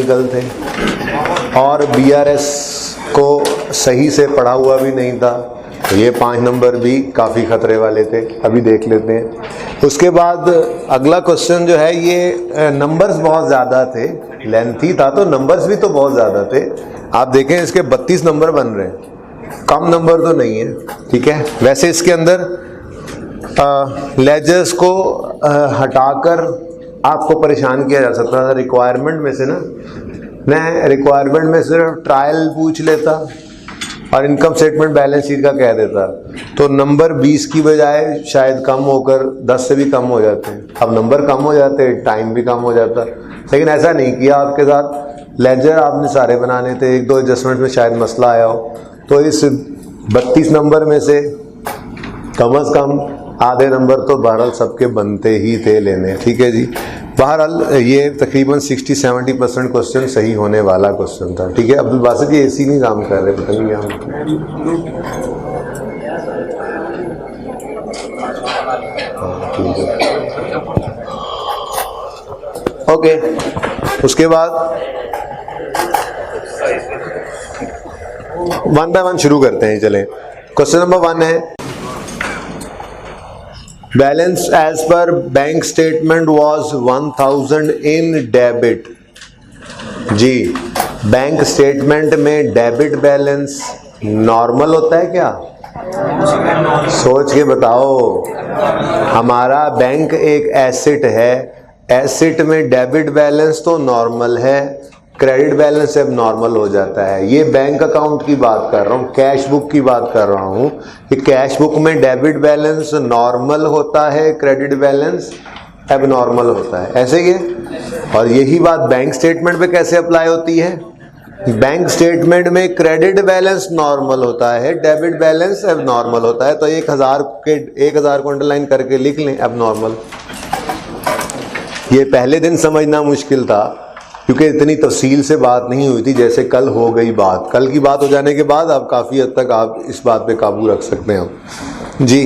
Technical थे और BRS को सही से पढ़ा हुआ भी नहीं था, तो ये 5 नंबर भी काफ़ी खतरे वाले थे। अभी देख लेते हैं। उसके बाद अगला क्वेश्चन जो है, ये नंबर्स बहुत ज़्यादा थे, लेंथी था तो नंबर्स भी तो बहुत ज़्यादा थे। आप देखें इसके 32 नंबर बन रहे हैं, कम नंबर तो नहीं है, ठीक है। वैसे इसके अंदर लेजर्स को हटाकर आपको परेशान किया जा सकता था। रिक्वायरमेंट में से ना, मैं रिक्वायरमेंट में सिर्फ ट्रायल पूछ लेता और इनकम स्टेटमेंट बैलेंस शीट का कह देता, तो नंबर 20 की बजाय शायद कम होकर 10 से भी कम हो जाते हैं। अब नंबर कम हो जाते, टाइम भी कम हो जाता, लेकिन ऐसा नहीं किया आपके साथ। लेजर आपने सारे बनाने थे, 1-2 एडजस्टमेंट में शायद मसला आया हो, तो इस 32 नंबर में से कम से कम आधे नंबर तो बहरहाल सबके बनते ही थे लेने, ठीक है जी। बहरहाल ये तकरीबन 60-70% क्वेश्चन सही होने वाला क्वेश्चन था, ठीक है। अब्दुल बासित जी एसी नहीं काम कर रहे, पता नहीं क्या। ठीक है, ओके। उसके बाद 1 बाय 1 शुरू करते हैं, चलें। क्वेश्चन नंबर 1 है, balance as per bank statement was 1000 in debit. जी, बैंक स्टेटमेंट में डेबिट बैलेंस नॉर्मल होता है क्या? सोच के बताओ। हमारा बैंक एक एसेट है, एसेट में डेबिट बैलेंस तो नॉर्मल है, क्रेडिट बैलेंस अब नॉर्मल हो जाता है। ये बैंक अकाउंट की बात कर रहा हूँ, कैश बुक की बात कर रहा हूँ कि कैश बुक में डेबिट बैलेंस नॉर्मल होता है, क्रेडिट बैलेंस अब नॉर्मल होता है, ऐसे ही है। और यही बात बैंक स्टेटमेंट पे कैसे अप्लाई होती है? बैंक स्टेटमेंट में क्रेडिट बैलेंस नॉर्मल होता है, डेबिट बैलेंस अब नॉर्मल होता है। तो 1000 को अंडरलाइन करके लिख लें अब नॉर्मल। ये पहले दिन समझना मुश्किल था क्योंकि इतनी तफसील से बात नहीं हुई थी, जैसे कल हो गई बात। कल की बात हो जाने के बाद अब काफ़ी हद तक आप इस बात पे काबू रख सकते हैं जी।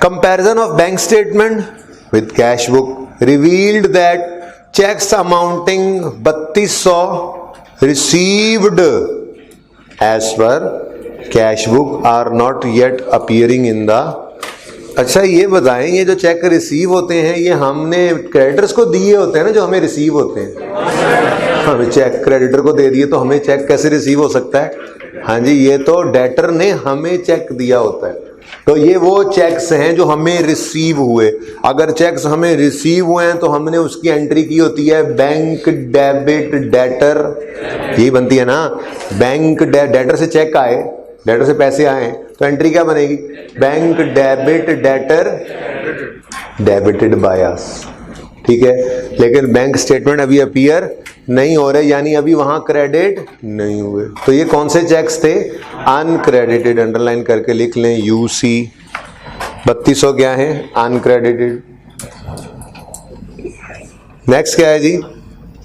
Comparison of bank statement with cash book revealed that cheques amounting 3200 received as per cash book are not yet appearing in the. अच्छा ये बताएं, ये जो चेक रिसीव होते हैं ये हमने क्रेडिटर्स को दिए होते हैं ना, जो हमें रिसीव होते हैं। हमें चेक क्रेडिटर को दे दिए तो हमें चेक कैसे रिसीव हो सकता है? हाँ जी, ये तो डेटर ने हमें चेक दिया होता है। तो ये वो चेक्स हैं जो हमें रिसीव हुए। अगर चेक्स हमें रिसीव हुए हैं तो हमने उसकी एंट्री की होती है बैंक डेबिट डेटर, यही बनती है ना। बैंक डेटर से चेक आए, डेटर से पैसे आए तो एंट्री क्या बनेगी? Bank debit debtor debited by us, ठीक है। लेकिन बैंक स्टेटमेंट अभी अपीयर नहीं हो रहे, यानी अभी वहां क्रेडिट नहीं हुए। तो ये कौन से चेक्स थे? अनक्रेडिटेड, अंडरलाइन करके लिख लें यूसी। 3200 क्या है? अनक्रेडिटेड। नेक्स्ट क्या है जी?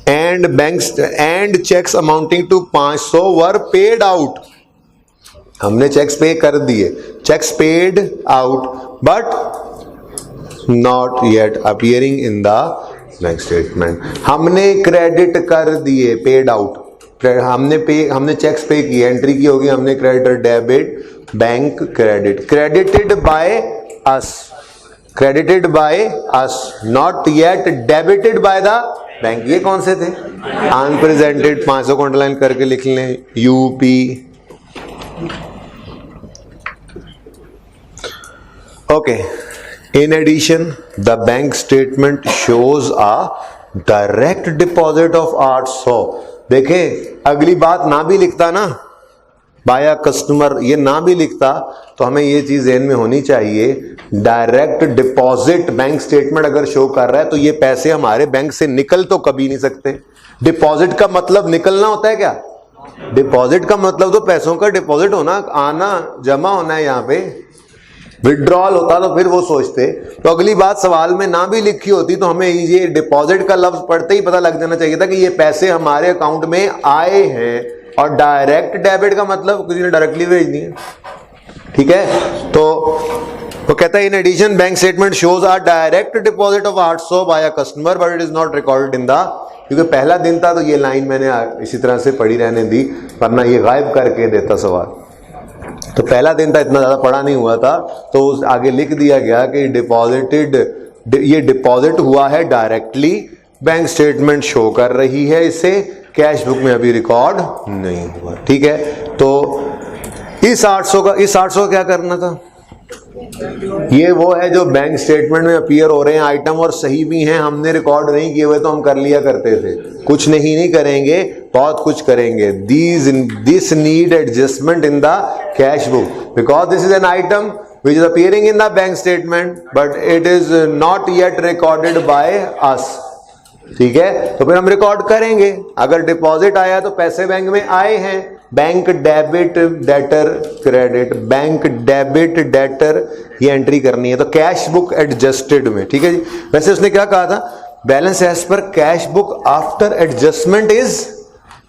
And cheques amounting to 500 were paid out. हमने चेक्स पे कर दिए, cheques paid out but not yet appearing in the bank statement. हमने क्रेडिट कर दिए, पेड आउट, हमने चेक्स पे किए, एंट्री की होगी हमने creditor debit bank credit, credited by us, credited by us, not yet debited by the bank. ये कौन से थे? अनप्रेजेंटेड। 500 को अंडरलाइन करके लिख लें UP. Okay. In addition, the bank statement shows a direct deposit of 800। देखें, अगली बात ना भी लिखता ना, बाया कस्टमर, ये ना भी लिखता तो हमें ये चीज ध्यान में होनी चाहिए, डायरेक्ट डिपॉजिट बैंक स्टेटमेंट अगर शो कर रहा है तो ये पैसे हमारे बैंक से निकल तो कभी नहीं सकते। डिपॉजिट का मतलब निकलना होता है क्या? डिपॉजिट का मतलब तो पैसों का डिपॉजिट होना, आना, जमा होना है। यहाँ पे विड्रॉल होता तो फिर वो सोचते। तो अगली बात सवाल में ना भी लिखी होती तो हमें ये डिपॉजिट का लफ्ज पढ़ते ही पता लग जाना चाहिए था कि ये पैसे हमारे अकाउंट में आए हैं। और डायरेक्ट डेबिट का मतलब किसी ने डायरेक्टली भेज दिए, ठीक है। तो वो कहता है in addition bank statement shows a direct deposit of 800 by a customer but it is not recorded in the, क्योंकि पहला दिन था तो ये लाइन मैंने इसी तरह से पढ़ी रहने दी, वरना ये गायब करके देता सवाल। तो पहला दिन था, इतना ज्यादा पढ़ा नहीं हुआ था, तो उस आगे लिख दिया गया कि डिपॉजिटेड, ये डिपॉजिट हुआ है डायरेक्टली, बैंक स्टेटमेंट शो कर रही है, इसे कैश बुक में अभी रिकॉर्ड नहीं हुआ। ठीक है, तो इस 800 का क्या करना था? ये वो है जो बैंक स्टेटमेंट में अपीयर हो रहे हैं आइटम और सही भी हैं, हमने रिकॉर्ड नहीं किए हुए तो हम कर लिया करते थे। कुछ नहीं करेंगे, बहुत कुछ करेंगे। This need adjustment in the cash book because this is an item which is appearing in the bank statement but it is not yet recorded by us। ठीक है, तो फिर हम रिकॉर्ड करेंगे। अगर डिपॉजिट आया तो पैसे बैंक में आए हैं, bank debit debtor credit, bank debit debtor, ये एंट्री करनी है, तो कैश बुक एडजस्टेड में। ठीक है जी, वैसे उसने क्या कहा था, balance as per cash book after adjustment is,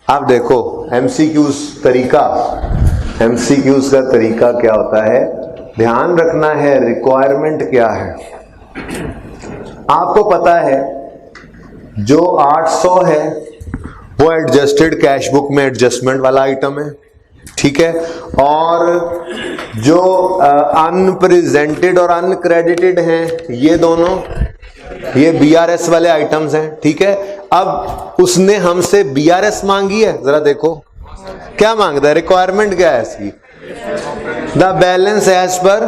आप देखो एमसीक्यूज तरीका, एमसीक्यूज का तरीका क्या होता है, ध्यान रखना है रिक्वायरमेंट क्या है। आपको पता है जो 800 है वो एडजस्टेड कैश बुक में एडजस्टमेंट वाला आइटम है। ठीक है, और जो अनप्रेजेंटेड और अनक्रेडिटेड हैं ये दोनों, ये बीआरएस वाले आइटम्स हैं। ठीक है, अब उसने हमसे बीआरएस मांगी है, जरा देखो क्या मांगता है, रिक्वायरमेंट क्या है इसकी, the balance as per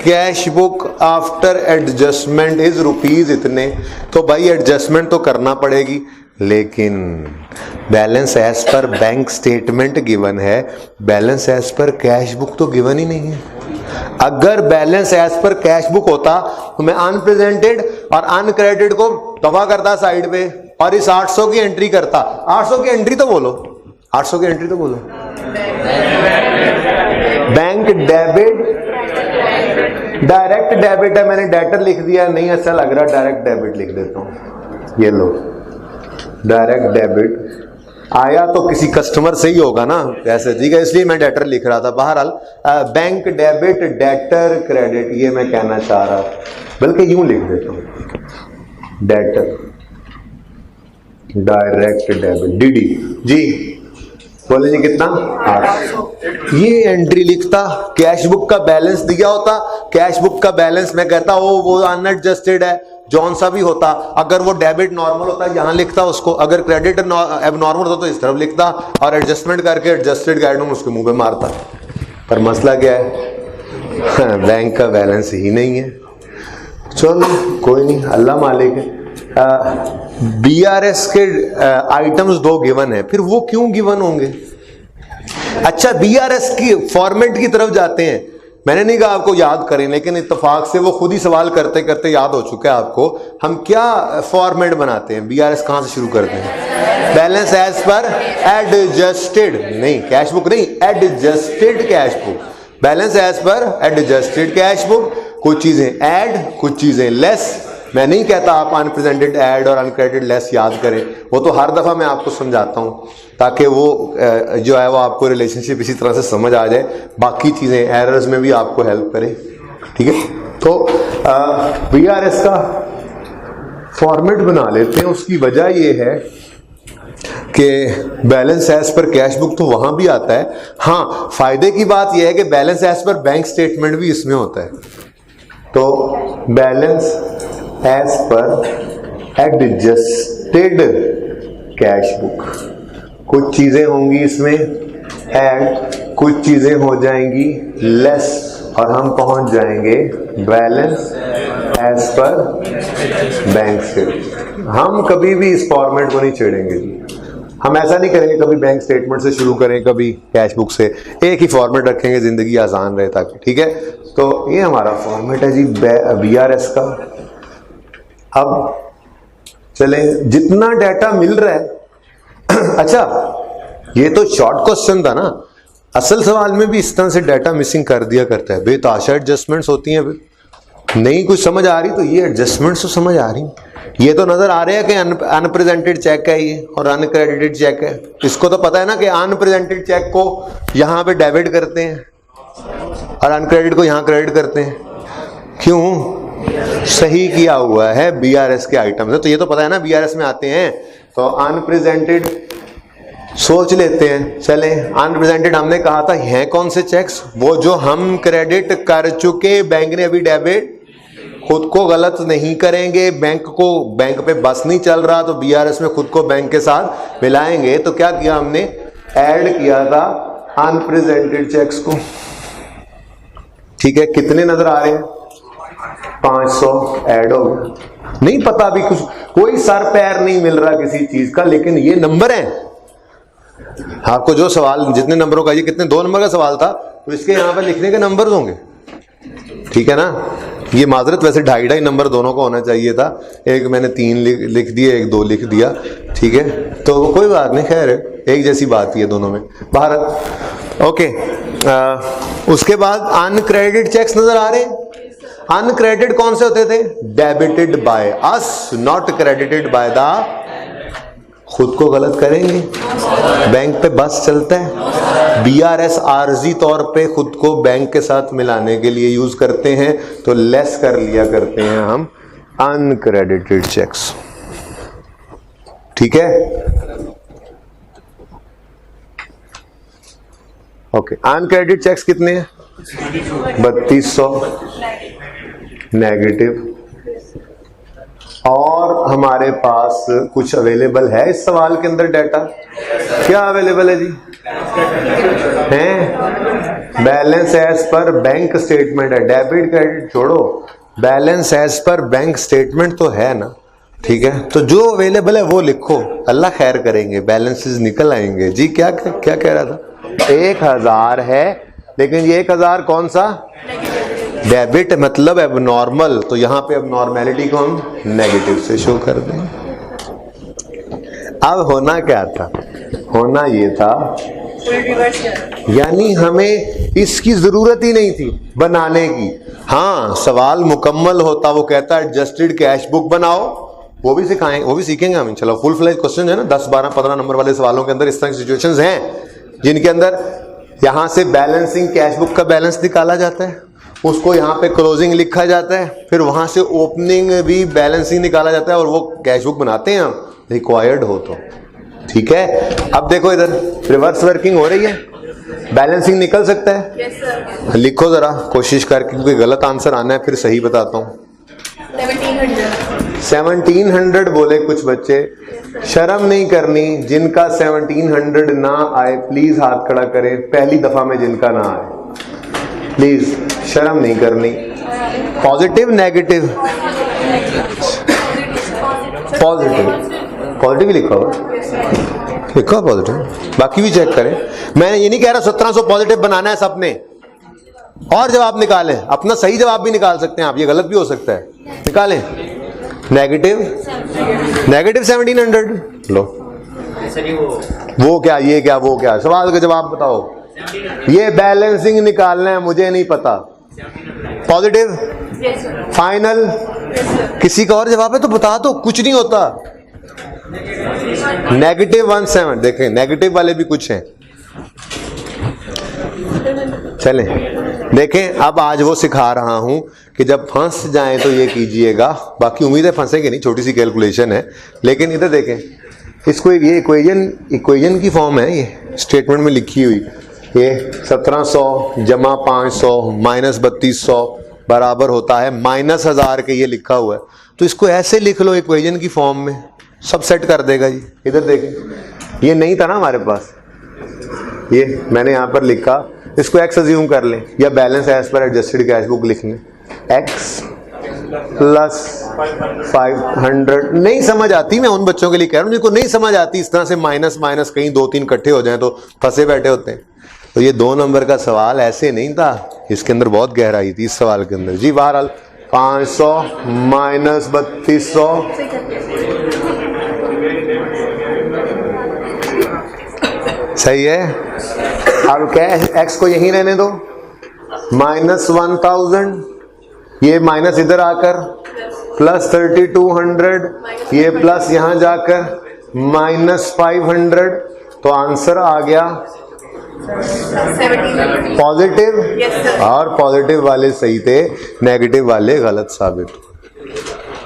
cash book after adjustment is rupees इतने। तो भाई एडजस्टमेंट तो करना पड़ेगी, लेकिन balance as per bank statement given है, balance as per cash book तो गिवन ही नहीं है। अगर balance as per cash book होता तो मैं अनप्रेजेंटेड और अनक्रेडिटेड को दबा करता साइड पे और इस 800 की एंट्री करता। 800 की एंट्री तो बोलो, 800 की एंट्री तो बोलो। बैंक डेबिट, डायरेक्ट डेबिट है, मैंने डेटर लिख दिया, नहीं अच्छा लग रहा, डायरेक्ट डेबिट लिख देता हूं। ये लो, डायरेक्ट डेबिट आया तो किसी कस्टमर से ही होगा ना ऐसे, ठीक है, इसलिए मैं डेटर लिख रहा था। बहरहाल बैंक डेबिट डेटर क्रेडिट, ये मैं कहना चाह रहा, बल्कि यूं लिख देता हूं, डेटर डायरेक्ट डेबिट डीडी जी, बोले जी कितना, 800। ये एंट्री लिखता, कैश बुक का बैलेंस दिया होता, कैश बुक का बैलेंस मैं कहता वो अनएडजस्टेड है, जौन सा भी होता। अगर वो डेबिट नॉर्मल होता यहां लिखता उसको, अगर क्रेडिट एबनॉर्मल होता तो इस तरफ लिखता, और एडजस्टमेंट करके एडजस्टेड गाइड उसके मुंह पे मारता। पर मसला क्या है, बैंक का बैलेंस ही नहीं है। चलो कोई नहीं, अल्लाह मालिक है। बीआरएस के आइटम्स 2 गिवन है, फिर वो क्यों गिवन होंगे? अच्छा, बीआरएस की फॉर्मेट की तरफ जाते हैं, मैंने नहीं कहा आपको याद करें, लेकिन इत्तेफाक से वो खुद ही सवाल करते करते याद हो चुका है आपको। हम क्या फॉर्मेट बनाते हैं, बीआरएस कहां से शुरू करते हैं, बैलेंस एज पर एडजस्टेड, नहीं कैश बुक नहीं, adjusted cash book, balance as per adjusted cash book. कुछ चीजें ऐड, कुछ चीजें लेस। मैं नहीं कहता आप अनप्रेजेंटेड ऐड और अनक्रेडिटेड लेस याद करें, वो तो हर दफा मैं आपको समझाता हूं ताकि वो जो है वो आपको रिलेशनशिप इसी तरह से समझ आ जाए, बाकी चीजें एरर्स में भी आपको हेल्प करे। ठीक है, तो बीआरएस का फॉर्मेट बना लेते हैं। उसकी वजह ये है कि balance as per cash book तो वहां भी आता है। हाँ, फायदे की बात यह है कि balance as per bank statement भी इसमें होता है। तो balance as per adjusted cash book, कुछ चीजें होंगी इसमें ऐड, कुछ चीजें हो जाएंगी लेस, और हम पहुंच जाएंगे balance as per bank statement. हम कभी भी इस फॉर्मेट को नहीं छेड़ेंगे जी, हम ऐसा नहीं करेंगे कभी बैंक स्टेटमेंट से शुरू करें कभी कैश बुक से, एक ही फॉर्मेट रखेंगे, जिंदगी आसान रहे ताकि। ठीक है, तो ये हमारा फॉर्मेट है जी बीआरएस का। अब चले, जितना डाटा मिल रहा है अच्छा, ये तो शॉर्ट क्वेश्चन था ना, असल सवाल में भी इस तरह से डाटा मिसिंग कर दिया करता है, बेतहाशा एडजस्टमेंट्स होती हैं। नहीं कुछ समझ आ रही तो ये एडजस्टमेंट्स तो समझ आ रही, ये तो नजर आ रहा है कि अनप्रेजेंटेड चेक है ये और अनक्रेडिटेड चेक है। इसको तो पता है ना कि अनप्रेजेंटेड चेक को यहां पे डेबिट करते हैं और अनक्रेडिट को यहां क्रेडिट करते हैं। क्यों? सही किया हुआ है बीआरएस के आइटम से, तो ये तो पता है ना बीआरएस में आते हैं। तो अनप्रेजेंटेड सोच लेते हैं, चले अनप्रेजेंटेड हमने कहा था हैं कौन से चेक्स? वो जो हम क्रेडिट कर चुके, बैंक ने अभी डेबिट, खुद को गलत नहीं करेंगे, बैंक पे बस नहीं चल रहा तो बीआरएस में खुद को बैंक के साथ मिलाएंगे। तो क्या किया हमने? ऐड किया था अनप्रेजेंटेड चेक्स को। ठीक है, कितने नजर आ रहे हैं? 500 ऐड हो गया। नहीं पता अभी कुछ, कोई सर पैर नहीं मिल रहा किसी चीज का, लेकिन ये नंबर है। आपको जो सवाल जितने नंबरों का, ये कितने 2 नंबर का सवाल था, तो इसके यहां पर लिखने के नंबर होंगे। ठीक है ना? ये माजरत वैसे 2.5 नंबर दोनों को होना चाहिए था, एक मैंने 3 लिख दिए, एक 2 लिख दिया। ठीक है, तो कोई बात नहीं, खैर एक जैसी बात ही है दोनों में। भारत ओके। उसके बाद अनक्रेडिट चेक्स नजर आ रहे हैं। अनक्रेडिट कौन से होते थे? Debited by us, not credited by the, खुद को गलत करेंगे, बैंक पे बस चलता है। बीआरएस आर्जी तौर पे खुद को बैंक के साथ मिलाने के लिए यूज करते हैं, तो लेस कर लिया करते हैं हम अनक्रेडिटेड चेक्स। ठीक है, ओके। अनक्रेडिटेड चेक्स कितने हैं? 3200 नेगेटिव। और हमारे पास कुछ अवेलेबल है इस सवाल के अंदर डाटा? क्या अवेलेबल है जी? हैं balance as per bank statement है। डेबिट क्रेडिट छोड़ो, balance as per bank statement तो है ना। ठीक है, तो जो अवेलेबल है वो लिखो, अल्लाह खैर करेंगे, बैलेंसेस निकल आएंगे। जी क्या क्या कह रहा था? 1000 है, लेकिन ये 1000 कौन सा? डेबिट, मतलब एबनॉर्मल, तो यहां पे एबनॉर्मेलिटी को हम नेगेटिव से शो कर देंगे। अब होना क्या था? होना ये था, यानी हमें इसकी जरूरत ही नहीं थी बनाने की। हाँ, सवाल मुकम्मल होता, वो कहता है एडजस्टेड कैश बुक बनाओ, वो भी सिखाएं, वो भी सीखेंगे हम इंशाल्लाह। फुल फ्लेज क्वेश्चन है ना, 10, 12, 15 नंबर वाले सवालों के अंदर इस तरह की सिचुएशंस हैं जिनके अंदर यहां से बैलेंसिंग कैश बुक का बैलेंस निकाला जाता है, उसको यहाँ पे क्लोजिंग लिखा जाता है, फिर वहां से ओपनिंग भी बैलेंसिंग निकाला जाता है, और वो कैश बुक बनाते हैं हम, रिक्वायर्ड हो तो। ठीक है, अब देखो इधर रिवर्स वर्किंग हो रही है, बैलेंसिंग निकल सकता है। yes, sir. लिखो जरा कोशिश करके, क्योंकि गलत आंसर आना है, फिर सही बताता हूँ। 1700 बोले कुछ बच्चे। शर्म नहीं करनी, जिनका 1700 ना आए प्लीज हाथ खड़ा करें, पहली दफा में जिनका ना आए, प्लीज शर्म नहीं करनी। Positive negative? पॉजिटिव ही लिखा हुआ, लिखा पॉजिटिव, बाकी भी चेक करें। मैंने ये नहीं कह रहा 1700 पॉजिटिव बनाना है सबने, और जवाब निकालें, अपना सही जवाब भी निकाल सकते हैं आप, ये गलत भी हो सकता है, निकालें। नेगेटिव 1700 लो, वो क्या, ये क्या, वो क्या, सवाल का जवाब बताओ। ये बैलेंसिंग निकालना है, मुझे नहीं पता। Positive final? किसी का और जवाब है तो बता दो, कुछ नहीं होता। -17, देखें नेगेटिव वाले भी कुछ हैं। चलें देखें, अब आज वो सिखा रहा हूं कि जब फंस जाएं तो ये कीजिएगा, बाकी उम्मीद है फंसेंगे नहीं, छोटी सी कैलकुलेशन है। लेकिन इधर देखें, इसको ये इक्वेशन की फॉर्म है, ये स्टेटमेंट में लिखी हुई, ये 1700 जमा 500 माइनस 3200 बराबर होता है -1000 के, ये लिखा हुआ है। तो इसको ऐसे लिख लो इक्वेशन की फॉर्म में, सब सेट कर देगा जी। इधर देखें, ये नहीं था ना हमारे पास, ये मैंने यहां पर लिखा, इसको x अज्यूम कर लें, या balance as per adjusted cash book लिख लें। x प्लस 500 नहीं समझ आती, मैं उन बच्चों के लिए कह रहा हूं जिनको नहीं समझ आती, इस तरह से माइनस माइनस कहीं 2-3 इकट्ठे हो जाएं तो फंसे बैठे होते हैं। तो ये 2 नंबर का सवाल ऐसे नहीं था, इसके अंदर बहुत गहराई थी इस सवाल के अंदर जी। बहरहाल 500 माइनस 3200 सही है। अब क्या है, x को यहीं रहने दो, -1000, ये माइनस इधर आकर प्लस 3200, ये प्लस यहां जाकर -500, तो आंसर आ गया पॉजिटिव और पॉजिटिव वाले सही थे, नेगेटिव वाले गलत साबित।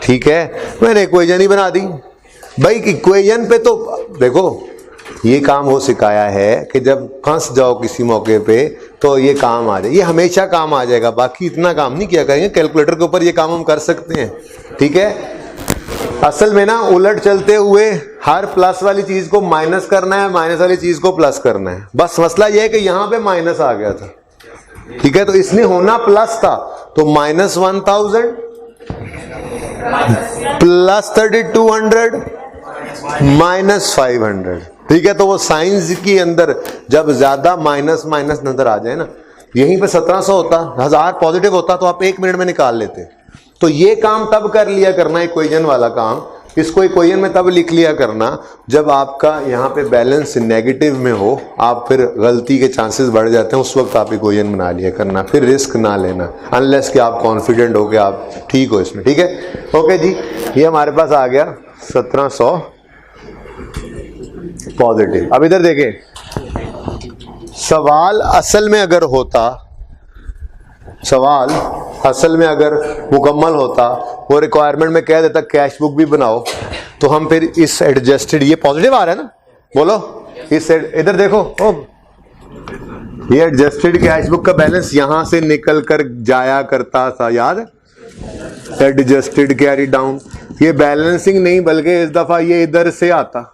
ठीक है, मैंने इक्वेशन ही बना दी भाई। इक्वेशन पे तो देखो ये काम हो सिखाया है कि जब फंस जाओ किसी मौके पे तो ये काम आ जाए, ये हमेशा काम आ जाएगा। बाकी इतना काम नहीं किया करेंगे, कैलकुलेटर के ऊपर ये काम हम कर सकते हैं। ठीक है, असल में ना उलट चलते हुए हर प्लस वाली चीज को माइनस करना है, माइनस वाली चीज को प्लस करना है। बस मसला ये है कि यहां पे माइनस आ गया था। ठीक है, तो इसने होना प्लस था, तो -1000 प्लस 3200 -500। ठीक है, तो वो साइंस के अंदर जब ज्यादा माइनस माइनस नजर आ जाए ना, यहीं पे 1700 होता, 1000 पॉजिटिव होता तो आप 1 मिनट में निकाल लेते। तो ये काम तब कर लिया करना, इक्वेशन वाला काम, इसको इक्वेशन में तब लिख लिया करना जब आपका यहाँ पे बैलेंस नेगेटिव में हो। आप फिर गलती के चांसेस बढ़ जाते हैं, उस वक्त आप इक्वेशन बना लिया करना, फिर रिस्क ना लेना अनलेस कि आप कॉन्फिडेंट हो कि आप ठीक हो इसमें। ठीक है, ओके जी, ये हमारे पास आ गया 1700 पॉजिटिव। अब इधर देखें, सवाल असल में अगर मुकम्मल होता, वो रिक्वायरमेंट में कह देता कैश बुक भी बनाओ, तो हम फिर इस एडजस्टेड, ये पॉजिटिव आ रहा है ना, बोलो इस इधर देखो, ये एडजस्टेड कैश बुक का बैलेंस यहां से निकल कर जाया करता था, याद है? एडजस्टेड कैरी डाउन, ये बैलेंसिंग नहीं बल्कि इस दफा ये इधर से आता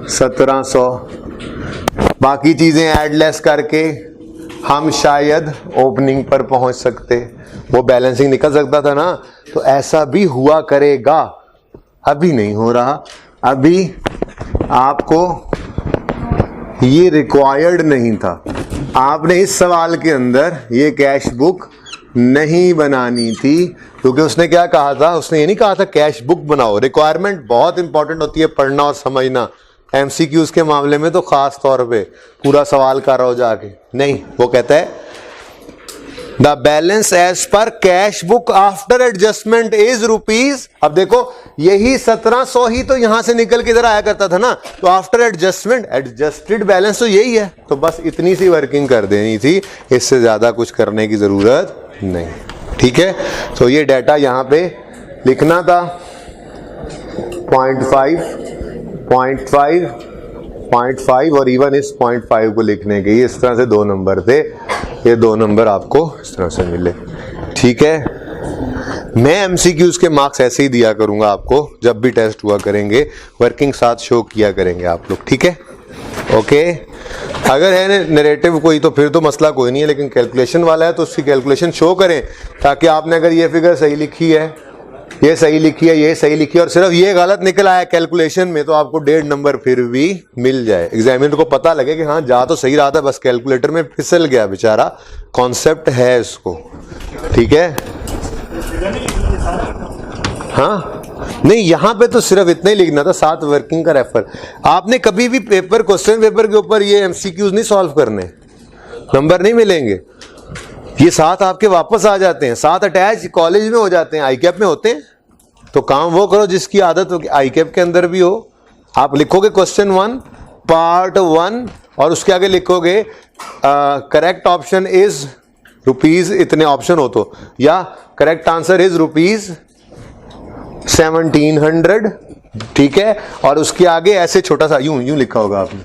1700। बाकी चीजें एडलेस करके हम शायद ओपनिंग पर पहुंच सकते, वो बैलेंसिंग निकल सकता था ना। तो ऐसा भी हुआ करेगा, अभी नहीं हो रहा। अभी आपको ये रिक्वायर्ड नहीं था, आपने इस सवाल के अंदर ये कैश बुक नहीं बनानी थी, क्योंकि उसने क्या कहा था, उसने ये नहीं कहा था कैश बुक बनाओ। रिक्वायरमेंट बहुत इंपॉर्टेंट होती है, पढ़ना और समझना। एमसीक्यूज के मामले में तो खास तौर पे पूरा सवाल कर रहा हो जाके नहीं, वो कहता है the balance as per cash book after adjustment is rupees. अब देखो यही 1700 ही तो यहां से निकल के इधर आया करता था ना, तो आफ्टर एडजस्टमेंट एडजस्टेड बैलेंस तो यही है, तो बस इतनी सी वर्किंग कर देनी थी, इससे ज्यादा कुछ करने की जरूरत नहीं। ठीक है, तो ये डाटा यहां पे लिखना था 0.5 और इवन इस 0.5 को लिखने के इस तरह से 2 नंबर थे, ये 2 नंबर आपको इस तरह से मिले। ठीक है, मैं एमसीक्यूज के मार्क्स ऐसे ही दिया करूंगा आपको, जब भी टेस्ट हुआ करेंगे वर्किंग साथ शो किया करेंगे आप लोग। ठीक है, ओके। अगर है नैरेटिव कोई तो फिर तो मसला कोई नहीं है, लेकिन कैलकुलेशन वाला है तो उसकी कैलकुलेशन शो करें, ताकि आपने अगर ये फिगर सही लिखी है, ये सही लिखी है, ये सही लिखी है और सिर्फ ये गलत निकल आया कैलकुलेशन में, तो आपको 1.5 नंबर फिर भी मिल जाए। एग्जामिनर को पता लगे कि हाँ जा तो सही रहा था, बस कैलकुलेटर में फिसल गया बेचारा, कॉन्सेप्ट है इसको। ठीक है, हाँ नहीं, यहां पे तो सिर्फ इतना ही लिखना था, 7 वर्किंग का रेफर। आपने कभी भी पेपर, क्वेश्चन पेपर के ऊपर ये एमसीक्यूज नहीं सॉल्व करने, नंबर नहीं मिलेंगे। ये 7 आपके वापस आ जाते हैं, 7 अटैच कॉलेज में हो जाते हैं, आईकैप में होते हैं। तो काम वो करो जिसकी आदत हो, आईकैप के अंदर भी हो। आप लिखोगे क्वेश्चन 1 पार्ट 1 और उसके आगे लिखोगे करेक्ट ऑप्शन इज रुपीज, इतने ऑप्शन हो तो, या करेक्ट आंसर इज ₹1700। ठीक है, और उसके आगे ऐसे छोटा सा यूं लिखा होगा आपने,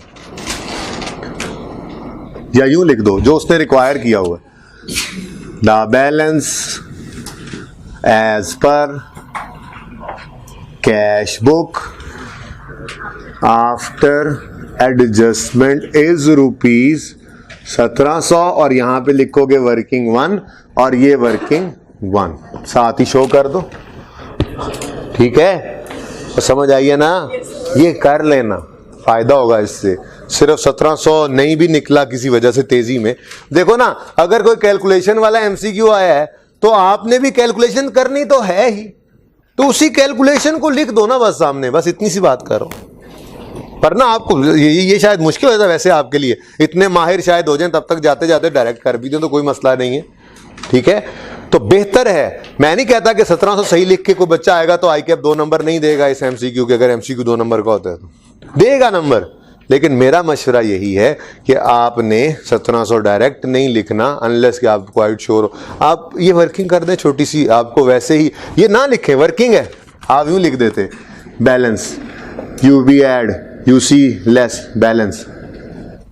या यूं लिख दो जो उसने रिक्वायर किया हुआ है, the balance as per cash book after adjustment is ₹1700 और यहां पे लिखोगे वर्किंग 1 और ये वर्किंग 1 साथ ही शो कर दो। ठीक है, तो समझ आइए ना, ये कर लेना, फायदा होगा इससे। सिर्फ 1700 नहीं भी निकला किसी वजह से तेजी में, देखो ना, अगर कोई कैलकुलेशन वाला एमसीक्यू आया है तो आपने भी कैलकुलेशन करनी तो है ही, तो उसी कैलकुलेशन को लिख दो ना बस सामने, बस इतनी सी बात करो। पर ना आपको ये शायद मुश्किल हो जाता है वैसे आपके लिए, इतने माहिर शायद हो जाएं, तब तक जाते जाते डायरेक्ट कर भी दें तो कोई मसला नहीं है। ठीक है, तो बेहतर है, मैं नहीं कहता कि 1700 सही लिख के कोई बच्चा आएगा तो आईकैप 2 नंबर नहीं देगा इस एमसीक्यू के, अगर एमसीक्यू 2 नंबर का होता है तो देगा नंबर, लेकिन मेरा मशवरा यही है कि आपने 1700 डायरेक्ट नहीं लिखना अनलेस कि आप क्वाइट श्योर हो। आप ये वर्किंग कर दें छोटी सी, आपको वैसे ही ये ना लिखें, वर्किंग है, आप यूँ लिख देते balance, you be add, you see less balance,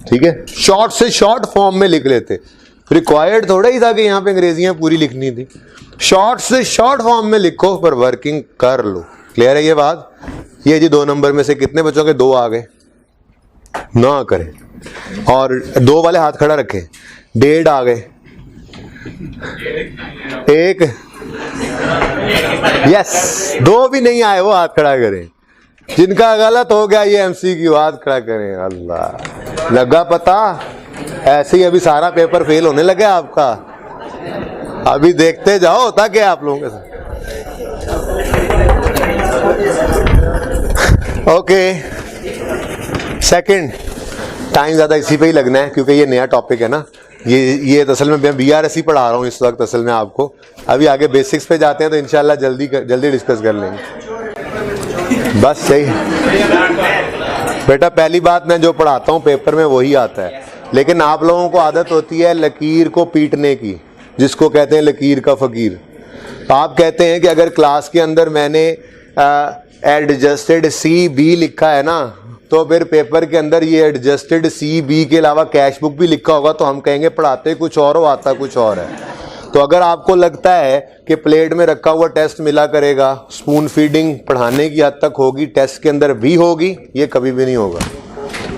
ठीक है, शॉर्ट से शॉर्ट फॉर्म में लिख लेते। रिक्वायर्ड थोड़ा ही था कि यहाँ पे अंग्रेजियाँ पूरी लिखनी थी, शॉर्ट से शॉर्ट फॉर्म में लिखो पर वर्किंग कर लो। क्लियर है ये बात? ये जी 2 नंबर में से कितने बच्चों के 2 आ गए? ना करें और 2 वाले हाथ खड़ा रखें। 1.5 आ गए, 1, यस, 2 भी नहीं आए वो हाथ खड़ा करें। जिनका गलत हो गया ये MCQ हाथ खड़ा करें। अल्लाह, लगा पता? ऐसे ही अभी सारा पेपर फेल होने लगे आपका, अभी देखते जाओ होता क्या आप लोगों के साथ। ओके, सेकंड, टाइम ज़्यादा इसी पे ही लगना है क्योंकि ये नया टॉपिक है ना। ये असल में मैं BRS ही पढ़ा रहा हूँ इस वक्त असल में आपको। अभी आगे बेसिक्स पे जाते हैं तो इंशाल्लाह जल्दी डिस्कस कर लेंगे। बस सही बेटा, पहली बात मैं जो पढ़ाता हूँ पेपर में वही आता है, लेकिन आप लोगों को आदत होती है लकीर को पीटने की, जिसको कहते हैं लकीर का फ़कीर। तो आप कहते हैं कि अगर क्लास के अंदर मैंने एडजस्टेड CB लिखा है ना, तो फिर पेपर के अंदर ये एडजस्टेड CB के अलावा कैश बुक भी लिखा होगा तो हम कहेंगे पढ़ाते कुछ और हो, आता कुछ और है। तो अगर आपको लगता है कि प्लेट में रखा हुआ टेस्ट मिला करेगा, स्पून फीडिंग पढ़ाने की हद तक होगी, टेस्ट के अंदर भी होगी, ये कभी भी नहीं होगा।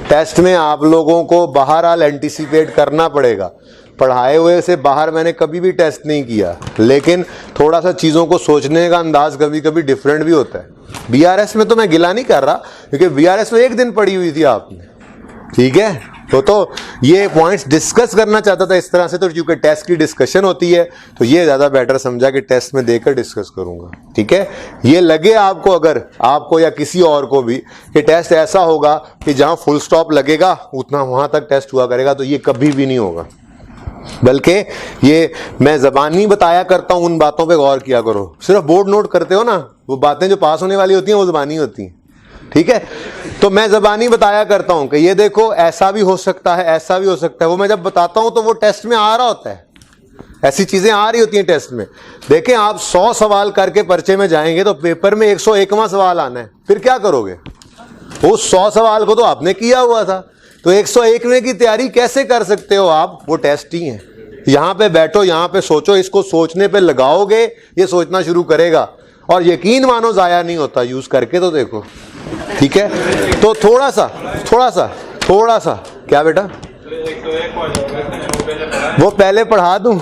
टेस्ट में आप लोगों को बहरहाल एंटिसिपेट करना पड़ेगा। पढ़ाए हुए से बाहर मैंने कभी भी टेस्ट नहीं किया, लेकिन थोड़ा सा चीज़ों को सोचने का अंदाज कभी कभी डिफरेंट भी होता है। BRS में तो मैं गिला नहीं कर रहा क्योंकि BRS में 1 दिन पढ़ी हुई थी आपने, ठीक है। तो ये पॉइंट्स डिस्कस करना चाहता था इस तरह से, तो क्योंकि टेस्ट की डिस्कशन होती है तो ये ज़्यादा बेटर समझा कि टेस्ट में देकर डिस्कस करूँगा, ठीक है। ये लगे आपको, अगर आपको या किसी और को भी कि टेस्ट ऐसा होगा कि जहाँ फुल स्टॉप लगेगा उतना वहाँ तक टेस्ट हुआ करेगा, तो ये कभी भी नहीं होगा। बल्कि ये मैं ज़बानी बताया करता हूँ, उन बातों पे गौर किया करो। सिर्फ बोर्ड नोट करते हो ना, वो बातें जो पास होने वाली होती हैं वो ज़बानी होती हैं, ठीक है। तो मैं ज़बानी बताया करता हूँ कि ये देखो ऐसा भी हो सकता है, ऐसा भी हो सकता है। वो मैं जब बताता हूँ तो वो टेस्ट में आ रहा होता है, ऐसी चीज़ें आ रही होती हैं टेस्ट में। देखें आप 100 सवाल करके पर्चे में जाएंगे तो पेपर में 101वां सवाल आना है, फिर क्या करोगे? वो 100 सवाल को तो आपने किया हुआ था, तो 101वें की तैयारी कैसे कर सकते हो आप? वो टेस्ट ही है। यहाँ पे बैठो, यहाँ पे सोचो, इसको सोचने पे लगाओगे, ये सोचना शुरू करेगा और यकीन मानो ज़ाया नहीं होता, यूज़ करके तो देखो, ठीक है। तो थोड़ा सा क्या बेटा, वो पहले पढ़ा दूं?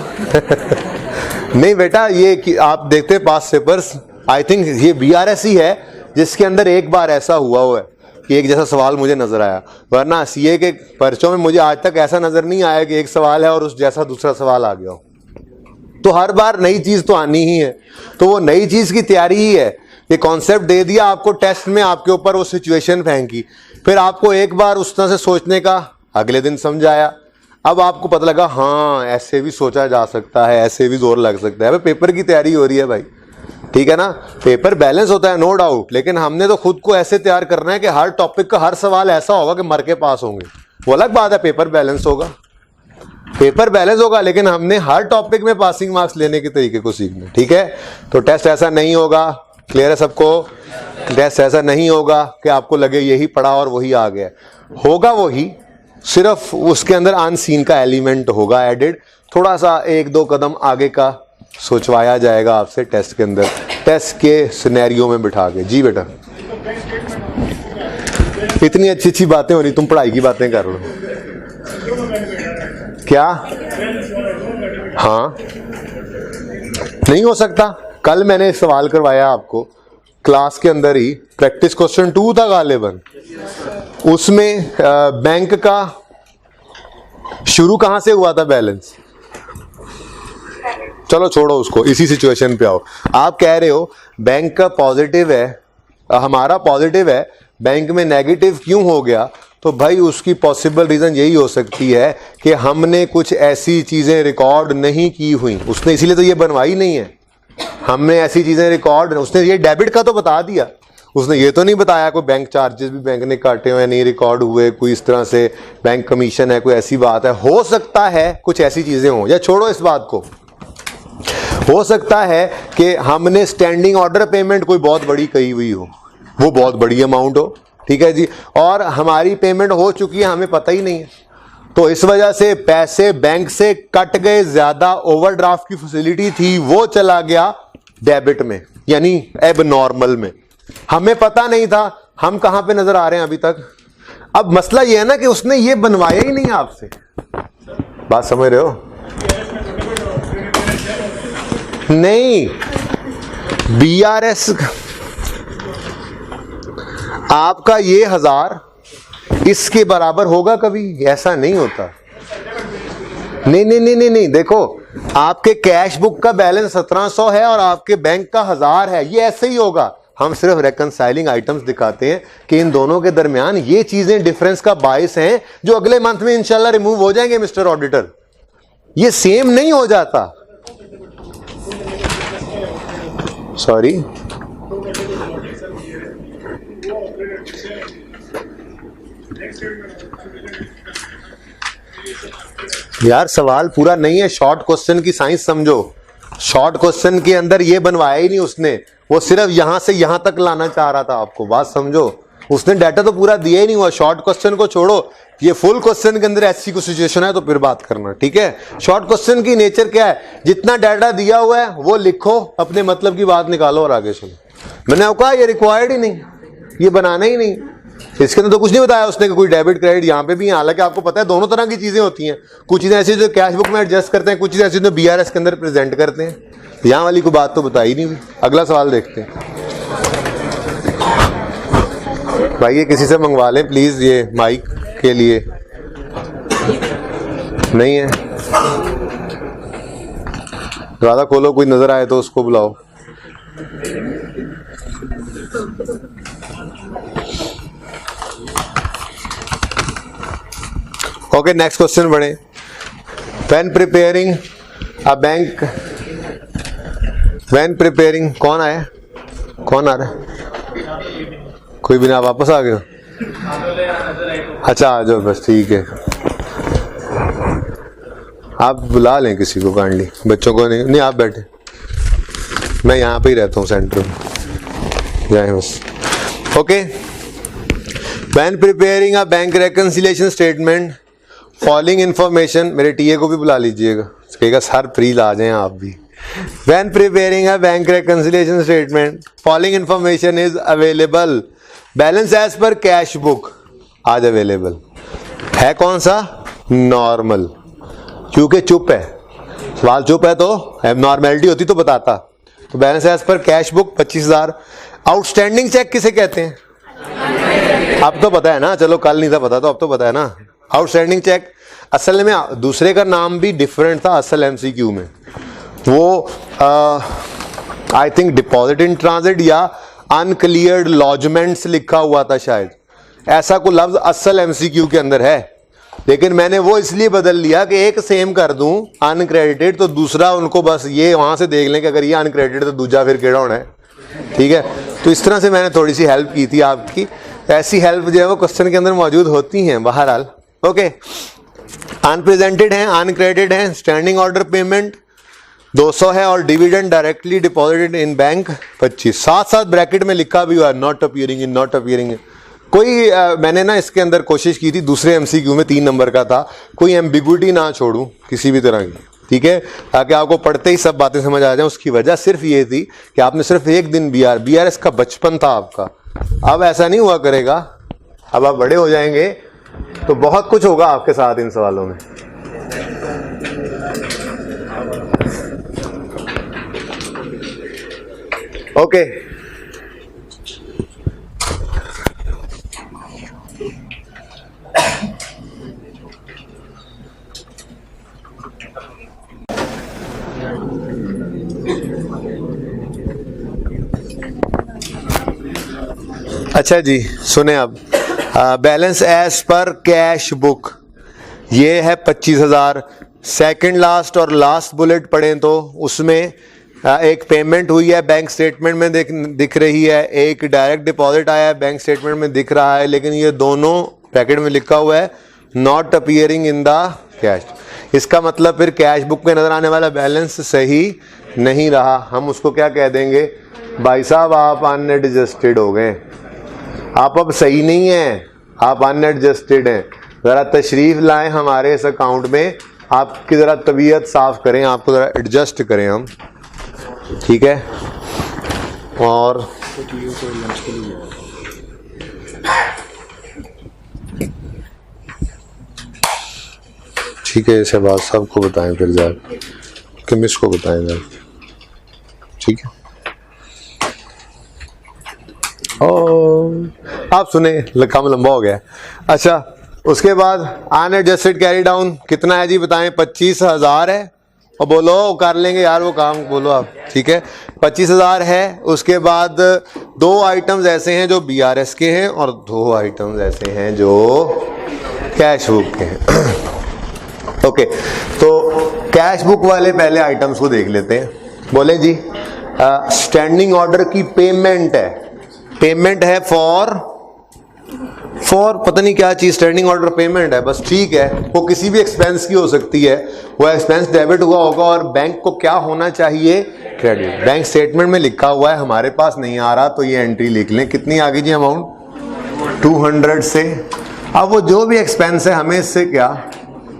नहीं बेटा, ये आप देखते पास पेपर्स, आई थिंक ये BRS ही है जिसके अंदर एक बार ऐसा हुआ है कि एक जैसा सवाल मुझे नजर आया, वरना CA के पर्चों में मुझे आज तक ऐसा नजर नहीं आया कि एक सवाल है और उस जैसा दूसरा सवाल आ गया हो। तो हर बार नई चीज तो आनी ही है, तो वो नई चीज की तैयारी ही है। ये कॉन्सेप्ट दे दिया आपको टेस्ट में, आपके ऊपर वो सिचुएशन फेंकी, फिर आपको एक बार उस तरह से सोचने का, अगले दिन समझ आया, अब आपको पता लगा हाँ ऐसे भी सोचा जा सकता है, ऐसे भी जोर लग सकता है। पेपर की तैयारी हो रही है भाई, ठीक है ना। पेपर बैलेंस होता है नो डाउट, लेकिन हमने तो खुद को ऐसे तैयार करना है कि हर टॉपिक का हर सवाल ऐसा होगा कि मर के पास होंगे। वो अलग बात है, पेपर बैलेंस होगा, लेकिन हमने हर टॉपिक में पासिंग मार्क्स लेने के तरीके को सीखना, ठीक है। तो टेस्ट ऐसा नहीं होगा, क्लियर है सबको? टेस्ट ऐसा नहीं होगा कि आपको लगे यही पढ़ा और वही आ गया, होगा वही, सिर्फ उसके अंदर अनसीन का एलिमेंट होगा एडेड, थोड़ा सा 1-2 कदम आगे का सोचवाया जाएगा आपसे टेस्ट के अंदर, टेस्ट के सिनेरियो में बिठा के। जी बेटा, इतनी अच्छी बातें हो रही, तुम पढ़ाई की बातें कर लो क्या? हाँ, नहीं हो सकता। कल मैंने एक सवाल करवाया आपको क्लास के अंदर ही, प्रैक्टिस क्वेश्चन 2 था गालिबन, उसमें बैंक का शुरू कहां से हुआ था बैलेंस? चलो छोड़ो उसको, इसी सिचुएशन पे आओ। आप कह रहे हो बैंक का पॉजिटिव है, हमारा पॉजिटिव है, बैंक में नेगेटिव क्यों हो गया? तो भाई उसकी पॉसिबल रीज़न यही हो सकती है कि हमने कुछ ऐसी चीज़ें रिकॉर्ड नहीं की हुई, उसने इसीलिए तो ये बनवाई नहीं है। हमने ऐसी चीज़ें रिकॉर्ड, उसने ये डेबिट का तो बता दिया, उसने ये तो नहीं बताया कोई बैंक चार्जेस भी बैंक ने काटे हुए नहीं रिकॉर्ड हुए, कोई इस तरह से बैंक कमीशन है, कोई ऐसी बात है। हो सकता है कुछ ऐसी चीजें हों, या छोड़ो इस बात को, हो सकता है कि हमने स्टैंडिंग ऑर्डर पेमेंट कोई बहुत बड़ी कही हुई हो, वो बहुत बड़ी अमाउंट हो, ठीक है जी, और हमारी पेमेंट हो चुकी है, हमें पता ही नहीं है, तो इस वजह से पैसे बैंक से कट गए, ज्यादा ओवरड्राफ्ट की फैसिलिटी थी वो चला गया डेबिट में, यानी एब नॉर्मल में, हमें पता नहीं था। हम कहां पे नजर आ रहे हैं अभी तक? अब मसला ये है ना कि उसने ये बनवाया ही नहीं आपसे, बात समझ रहे हो? नहीं, बीआरएस आपका ये 1000 इसके बराबर होगा कभी? ऐसा नहीं होता। नहीं नहीं नहीं नहीं नहीं, देखो आपके कैश बुक का बैलेंस 1700 है और आपके बैंक का 1000 है, ये ऐसे ही होगा। हम सिर्फ रेकंसाइलिंग आइटम्स दिखाते हैं कि इन दोनों के दरमियान ये चीजें डिफरेंस का बायस हैं जो अगले मंथ में इंशाल्लाह रिमूव हो जाएंगे मिस्टर ऑडिटर, ये सेम नहीं हो जाता। सॉरी, यार सवाल पूरा नहीं है, शॉर्ट क्वेश्चन की साइंस समझो। शॉर्ट क्वेश्चन के अंदर ये बनवाया ही नहीं उसने, वो सिर्फ यहां से यहां तक लाना चाह रहा था आपको, बात समझो। उसने डाटा तो पूरा दिया ही नहीं हुआ, शॉर्ट क्वेश्चन को छोड़ो, ये फुल क्वेश्चन के अंदर ऐसी कोई सिचुएशन है तो फिर बात करना, ठीक है। शॉर्ट क्वेश्चन की नेचर क्या है, जितना डाटा दिया हुआ है वो लिखो, अपने मतलब की बात निकालो और आगे चलो। मैंने आपको कहा ये रिक्वायर्ड ही नहीं, ये बनाना ही नहीं, इसके अंदर तो कुछ नहीं बताया उसने कि कोई डेबिट क्रेडिट यहाँ पे भी है। हालांकि आपको पता है दोनों तरह की चीजें होती हैं, कुछ चीजें ऐसी जो कैश बुक में एडजस्ट करते हैं, कुछ चीजें ऐसी जो बीआरएस के अंदर प्रेजेंट करते हैं। यहाँ वाली कोई बात तो बताई नहीं हुई। अगला सवाल देखते हैं भाई, ये किसी से मंगवा लें प्लीज, ये माइक के लिए नहीं है, ज्यादा खोलो, कोई नजर आए तो उसको बुलाओ। ओके, नेक्स्ट क्वेश्चन बढ़े। When preparing a bank, when preparing, कौन आया, कौन आ रहा है? कोई भी ना, वापस आ गए? अच्छा आ जाओ बस, ठीक है। आप बुला लें किसी को काइंडली, बच्चों को नहीं, नहीं आप बैठे, मैं यहाँ पे ही रहता हूँ सेंटर में, जाए बस। Okay, when preparing a bank reconciliation statement, following information, मेरे टीए को भी बुला लीजिएगा, कहेगा सर प्लीज आ जाएं आप भी। When preparing a bank reconciliation statement, following information is available. Balance as per cash book आज अवेलेबल है, कौन सा? नॉर्मल, क्योंकि चुप है, सवाल चुप है तो एबनॉर्मेलिटी होती तो बताता। तो balance as per cash book 25,000। Outstanding cheque किसे कहते हैं? अब तो पता है ना, चलो कल नहीं था पता तो अब तो पता है ना। आउटस्टैंडिंग चेक असल में दूसरे का नाम भी डिफरेंट था असल एमसीक्यू में, वो I think deposit in transit या अनक्लियर्ड लॉजमेंट्स लिखा हुआ था शायद, ऐसा कोई लफ्ज असल एमसीक्यू के अंदर है, लेकिन मैंने वो इसलिए बदल लिया कि एक सेम कर दूं अनक्रेडिटेड, तो दूसरा उनको बस ये वहां से देख लें कि अगर ये अनक्रेडिटेड तो दूसरा फिर केड़ा होना है, ठीक है। तो इस तरह से मैंने थोड़ी सी हेल्प की थी आपकी, ऐसी हेल्प जो है वो क्वेश्चन के अंदर मौजूद होती हैं बहरहाल। ओके, अनप्रेजेंटेड हैं, अनक्रेडिटेड हैं, स्टैंडिंग ऑर्डर पेमेंट 200 है और dividend directly deposited in bank 25, साथ साथ ब्रैकेट में लिखा भी हुआ है not appearing in, not appearing इन। कोई मैंने ना इसके अंदर कोशिश की थी, दूसरे एमसीक्यू में 3 नंबर का था, कोई एम्बिगुइटी ना छोड़ूं किसी भी तरह की, ठीक है, ताकि आपको पढ़ते ही सब बातें समझ आ जाए। उसकी वजह सिर्फ ये थी कि आपने सिर्फ एक दिन बीआरएस का बचपन था आपका, अब ऐसा नहीं हुआ करेगा, अब आप बड़े हो जाएंगे तो बहुत कुछ होगा आपके साथ इन सवालों में। ओके, अच्छा जी सुने, अब balance as per cash book ये है 25,000। सेकंड लास्ट और लास्ट बुलेट पढ़ें तो उसमें एक पेमेंट हुई है बैंक स्टेटमेंट में दिख रही है, एक डायरेक्ट डिपॉजिट आया है बैंक स्टेटमेंट में दिख रहा है, लेकिन ये दोनों पैकेट में लिखा हुआ है not appearing in the cash. इसका मतलब फिर कैश बुक में नजर आने वाला बैलेंस सही नहीं रहा। हम उसको क्या कह देंगे, भाई साहब आप अनएडजस्टेड हो गए, आप अब सही नहीं हैं, आप अनएडजस्टेड हैं, ज़रा तशरीफ लाएं हमारे इस अकाउंट में, आपकी ज़रा तबीयत साफ़ करें, आपको ज़रा एडजस्ट करें हम, ठीक है। और ठीक है, इसे बात सबको बताएं फिर जाकर कि मिस को बताएं जरा, ठीक है। आप सुने, काम लंबा हो गया। अच्छा, उसके बाद अनएडजस्टेड कैरी डाउन कितना है जी बताएं, 25,000 है। और बोलो कर लेंगे यार वो काम, बोलो आप, ठीक है 25,000 है। उसके बाद 2 आइटम्स ऐसे हैं जो BRS के हैं और 2 आइटम्स ऐसे हैं जो कैश बुक के हैं। ओके, तो कैश बुक वाले पहले आइटम्स को देख लेते हैं। बोले जी स्टैंडिंग ऑर्डर की पेमेंट है, पेमेंट है फॉर पता नहीं क्या चीज, स्टैंडिंग ऑर्डर पेमेंट है बस, ठीक है। वो किसी भी एक्सपेंस की हो सकती है, वो एक्सपेंस डेबिट हुआ होगा और बैंक को क्या होना चाहिए, क्रेडिट। बैंक स्टेटमेंट में लिखा हुआ है, हमारे पास नहीं आ रहा तो ये एंट्री लिख लें। कितनी आ गई जी अमाउंट, 200 से। अब वो जो भी एक्सपेंस है हमें इससे क्या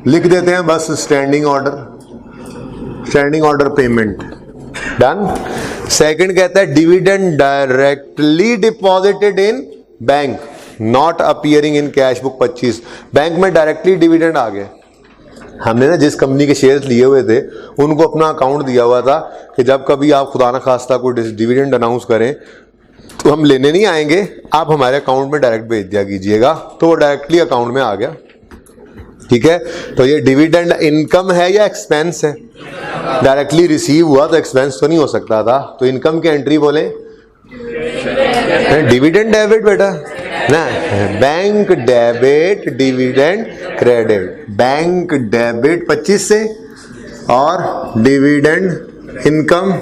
लिख देते हैं, बस standing order payment, done. Second कहता है dividend directly deposited in bank not appearing in cash book 25। Bank में डायरेक्टली डिविडेंड आ गया, हमने ना जिस कंपनी के शेयर्स लिए हुए थे उनको अपना अकाउंट दिया हुआ था कि जब कभी आप खुदा ना खास्ता कोई डिविडेंड अनाउंस करें तो हम लेने नहीं आएंगे, आप हमारे अकाउंट में डायरेक्ट भेज दिया कीजिएगा। तो वो डायरेक्टली अकाउंट में आ गया, ठीक है। तो ये डिविडेंड इनकम है या एक्सपेंस है, डायरेक्टली रिसीव हुआ तो एक्सपेंस तो नहीं हो सकता था, तो इनकम की एंट्री बोले डिविडेंड डेबिट बेटा ना, bank debit dividend credit, bank debit 25 से और डिविडेंड इनकम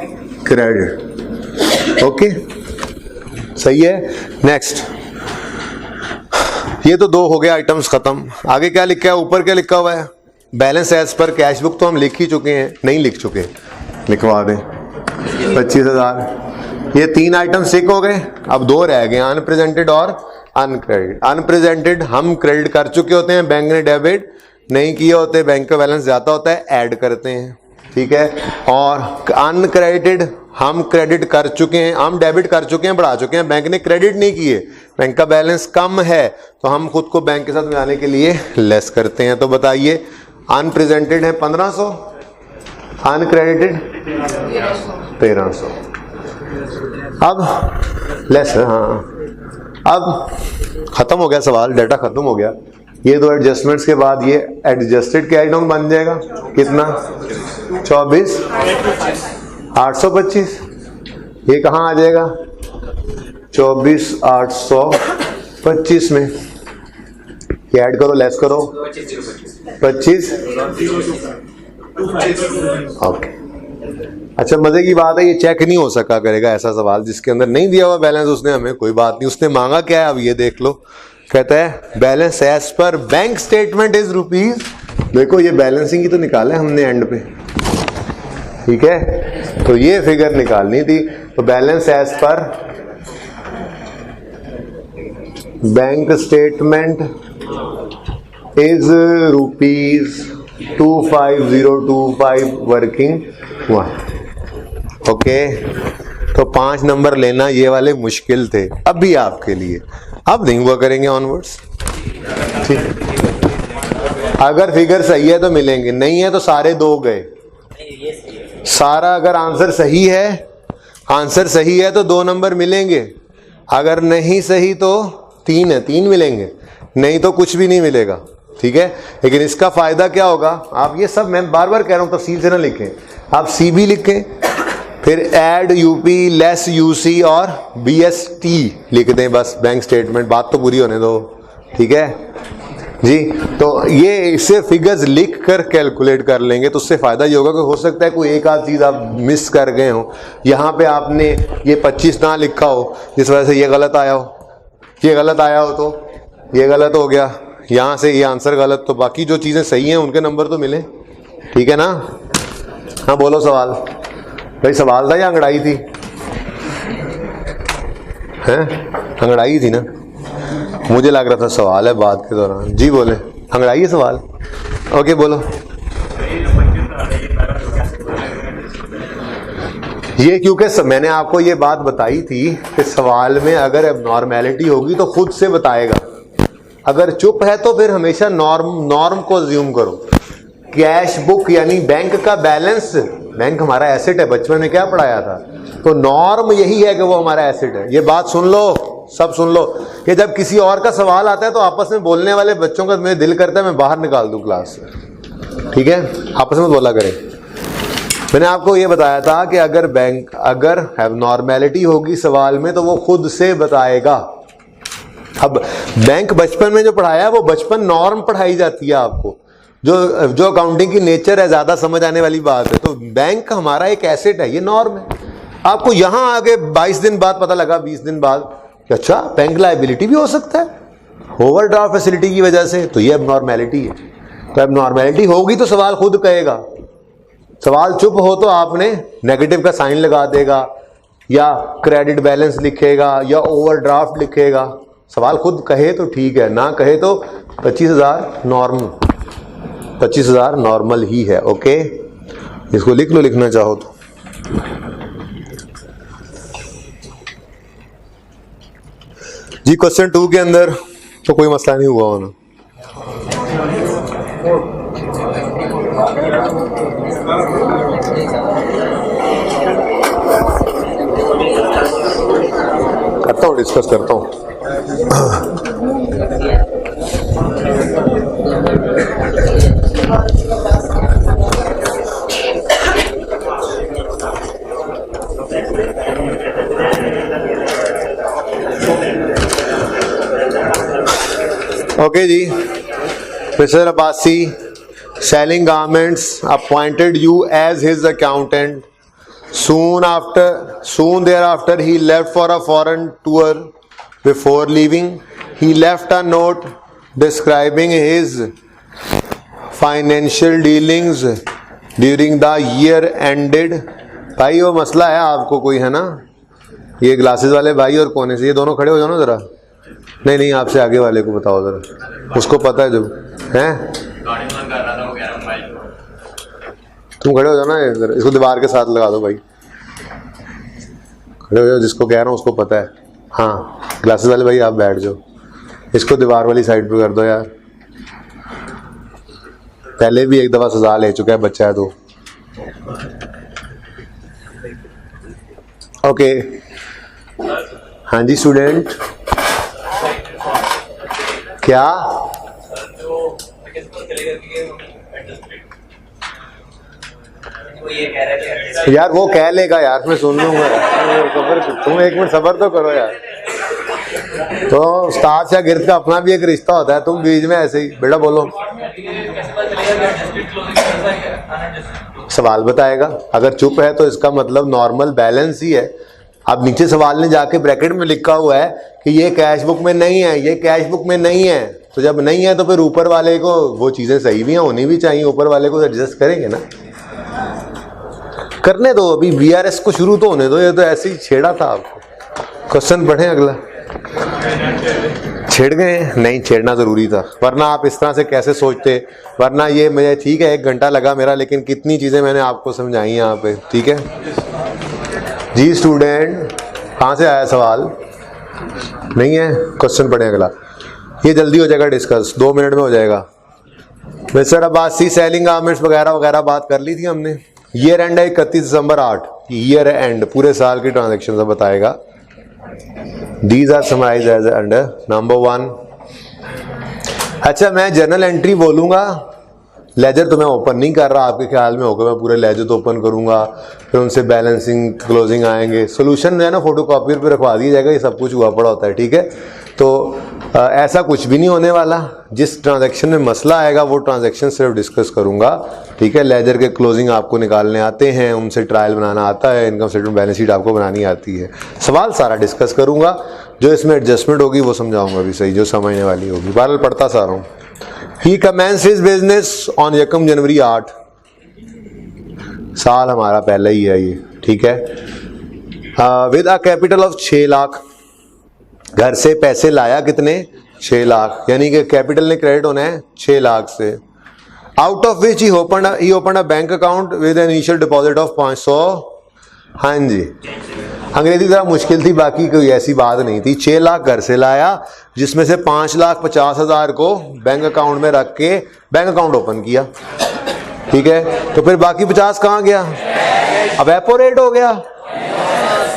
क्रेडिट, ओके सही है। नेक्स्ट, ये तो 2 हो गया आइटम्स खत्म। आगे क्या लिखा है, ऊपर क्या लिखा हुआ है, balance as per cash book तो हम लिख ही चुके हैं, नहीं लिख चुके लिखवा दें 25,000। ये 3 आइटम सिक हो गए, अब 2 रह गए, अनप्रेजेंटेड और अनक्रेडिट। अनप्रेजेंटेड हम क्रेडिट कर चुके होते हैं, बैंक ने डेबिट नहीं किए होते, बैंक का बैलेंस ज्यादा होता है ऐड करते हैं, ठीक है। और अनक्रेडिटेड हम क्रेडिट कर चुके हैं, हम डेबिट कर चुके हैं, बढ़ा चुके हैं, बैंक ने क्रेडिट नहीं किए, बैंक का बैलेंस कम है तो हम खुद को बैंक के साथ मिलाने के लिए लेस करते हैं। तो बताइए अनप्रेजेंटेड है 1500, अनक्रेडिटेड 1300। अब लेस, हाँ अब खत्म हो गया सवाल, डाटा खत्म हो गया। ये 2 एडजस्टमेंट्स के बाद ये एडजस्टेड कैरी डाउन बन जाएगा कितना, 24,825। ये कहाँ आ जाएगा, 24,825 में। ये ऐड करो, लेस करो, 25, ओके। अच्छा मजे की बात है, ये चेक नहीं हो सका करेगा ऐसा सवाल जिसके अंदर नहीं दिया हुआ बैलेंस उसने हमें, कोई बात नहीं। उसने मांगा क्या है, अब ये देख लो, कहता है balance as per bank statement is rupees. देखो ये बैलेंसिंग की तो निकाला है हमने एंड पे, ठीक है, तो ये फिगर निकालनी थी। तो balance as per bank statement is rupees 25025 working 1, okay. तो 5 नंबर लेना ये वाले मुश्किल थे अभी आपके लिए, अब नहीं हुआ करेंगे ऑनवर्ड्स, ठीक है। अगर फिगर सही है तो मिलेंगे, नहीं है तो सारे 2 गए। सारा अगर आंसर सही है तो 2 नंबर मिलेंगे, अगर नहीं सही तो 3 है, 3 मिलेंगे, नहीं तो कुछ भी नहीं मिलेगा, ठीक है। लेकिन इसका फायदा क्या होगा, आप ये सब मैं बार बार कह रहा हूं तफसील से ना लिखें, आप CB लिखें, फिर ऐड UP लेस UC और BST लिख दें, बस बैंक स्टेटमेंट, बात तो पूरी होने दो, ठीक है। जी। तो ये इसे फिगर्स लिख कर कैलकुलेट कर लेंगे तो उससे फ़ायदा ये होगा कि हो सकता है कोई एक आध चीज़ आप मिस कर गए हो। यहाँ पे आपने ये 25 ना लिखा हो, जिस वजह से ये गलत आया हो, ये गलत आया हो तो ये गलत हो गया, यहाँ से ये आंसर गलत, तो बाकी जो चीज़ें सही हैं उनके नंबर तो मिले। ठीक है ना? हाँ बोलो सवाल। भाई सवाल था या अंगड़ाई थी? हैं? अंगड़ाई थी ना? मुझे लग रहा था सवाल है बात के दौरान। जी बोले, अंगड़ाई है सवाल? ओके बोलो। ये क्योंकि मैंने आपको ये बात बताई थी कि सवाल में अगर एबनॉर्मेलिटी होगी तो खुद से बताएगा, अगर चुप है तो फिर हमेशा नॉर्म को अज्यूम करो। कैश बुक यानी बैंक का बैलेंस, बैंक हमारा एसेट है, बचपन में क्या पढ़ाया था, तो नॉर्म यही है कि वो हमारा एसेट है। ये बात सुन लो, सब सुन लो। कि जब किसी और का सवाल आता है तो आपस में बोलने वाले बच्चों का मेरे दिल करता है मैं बाहर निकाल दूं क्लास से। ठीक है, आपस में बोला करें। मैंने आपको ये बताया था कि अगर एबनॉर्मेलिटी होगी सवाल में तो वो खुद से बताएगा। अब बैंक बचपन में जो पढ़ाया है वो बचपन नॉर्म पढ़ाई जाती है आपको, जो अकाउंटिंग की नेचर है, ज्यादा समझ आने वाली बात है। तो बैंक हमारा एक एसेट है, ये नॉर्म है। आपको यहां आगे 22 दिन बाद पता लगा, 20 दिन बाद, अच्छा बैंक लायबिलिटी भी हो सकता है ओवरड्राफ्ट फैसिलिटी की वजह से, तो ये एबनॉर्मेलिटी है। तो एबनॉर्मेलिटी होगी तो सवाल खुद कहेगा। सवाल चुप हो तो आपने नेगेटिव का साइन लगा देगा या क्रेडिट बैलेंस लिखेगा या ओवरड्राफ्ट लिखेगा। सवाल खुद कहे तो ठीक है, ना कहे तो 25,000 नॉर्मल, 25,000 नॉर्मल ही है। ओके, इसको लिख लो लिखना चाहो तो। जी क्वेश्चन 2 के अंदर तो कोई मसला नहीं हुआ होना। करता हूँ, डिस्कस करता हूँ। ओके जी। Mister Abbasi, selling garments, appointed you as his accountant. Soon thereafter, he left for a foreign tour. Before leaving, he left a note describing his financial dealings during the year ended. भाई वो मसला है आपको कोई, है ना? ये ग्लासेस वाले भाई और कोने से, ये दोनों खड़े हो जाओ ना जरा। नहीं, आपसे आगे वाले को बताओ जरा, उसको पता है जो है। तुम खड़े हो जाओ ना, इसको दीवार के साथ लगा दो भाई, खड़े हो जाओ, जिसको कह रहा हूँ उसको पता है। हाँ ग्लासेस वाले भाई आप बैठ जाओ, इसको दीवार वाली साइड पे कर दो यार। पहले भी एक दफा सजा ले चुका है बच्चा है तो। ओके हाँ जी स्टूडेंट, क्या यार वो कह लेगा यार, मैं सुन लूंगा। तुम एक मिनट सब्र तो करो यार। तो उस्ताद से गिरद का अपना भी एक रिश्ता होता है, तुम बीच में ऐसे ही बेटा बोलो। सवाल बताएगा, अगर चुप है तो इसका मतलब नॉर्मल बैलेंस ही है। अब नीचे सवाल ने जाके ब्रैकेट में लिखा हुआ है कि ये कैश बुक में नहीं है, ये कैश बुक में नहीं है, तो जब नहीं है तो फिर ऊपर वाले को वो चीजें सही भी होनी भी चाहिए, ऊपर वाले को एडजस्ट करेंगे ना। करने दो अभी, बीआरएस को शुरू तो होने दो, ये तो ऐसे ही छेड़ा था आपको। क्वेश्चन पढ़े अगला। छेड़ गए? नहीं छेड़ना जरूरी था, वरना आप इस तरह से कैसे सोचते। वरना ये मुझे ठीक है 1 घंटा लगा मेरा, लेकिन कितनी चीजें मैंने आपको समझाई यहाँ पे। ठीक है जी स्टूडेंट, कहाँ से आया सवाल? नहीं है? क्वेश्चन पढ़े अगला, ये जल्दी हो जाएगा डिस्कस, 2 मिनट में हो जाएगा। मिस्टर अब्बासी सेलिंग गारमेंट्स वगैरह वगैरह बात कर ली थी हमने। ईयर एंड है 31 दिसंबर 8, ईयर एंड पूरे साल की ट्रांजेक्शन बताएगा। These are summarized as under number 1। अच्छा मैं जर्नल एंट्री बोलूंगा, लेजर तो मैं ओपन नहीं कर रहा, आपके ख्याल में होगा मैं पूरे लेजर तो ओपन करूंगा, फिर उनसे बैलेंसिंग क्लोजिंग आएंगे, सोल्यूशन जो है ना फोटोकॉपियर पे रखवा दिया जाएगा, ये सब कुछ हुआ पड़ा होता है। ठीक है, तो ऐसा कुछ भी नहीं होने वाला। जिस ट्रांजैक्शन में मसला आएगा वो ट्रांजैक्शन सिर्फ डिस्कस करूंगा, ठीक है। लेजर के क्लोजिंग आपको निकालने आते हैं, उनसे ट्रायल बनाना आता है, इनकम स्टेटमेंट बैलेंस शीट आपको बनानी आती है। सवाल सारा डिस्कस करूंगा, जो इसमें एडजस्टमेंट होगी वो समझाऊंगा भी सही, जो समझने वाली होगी। बहरहाल पढ़ता सा रहा हूँ। ही कमेंस हिज बिजनेस ऑन 1 जनवरी 8, साल हमारा पहले ही है ये, ठीक है। With a capital of 6 lakh, घर से पैसे लाया कितने, 6 लाख, यानी कि कैपिटल ने क्रेडिट होना है 6 लाख से। Out of which he open a bank account with an initial deposit of 500। हाँ जी, अंग्रेजी जरा मुश्किल थी, बाकी कोई ऐसी बात नहीं थी। 6 लाख घर से लाया, जिसमें से 5,50,000 को बैंक अकाउंट में रख के बैंक अकाउंट ओपन किया, ठीक है। तो फिर बाकी 50 कहाँ गया, अब एपोरेट हो गया।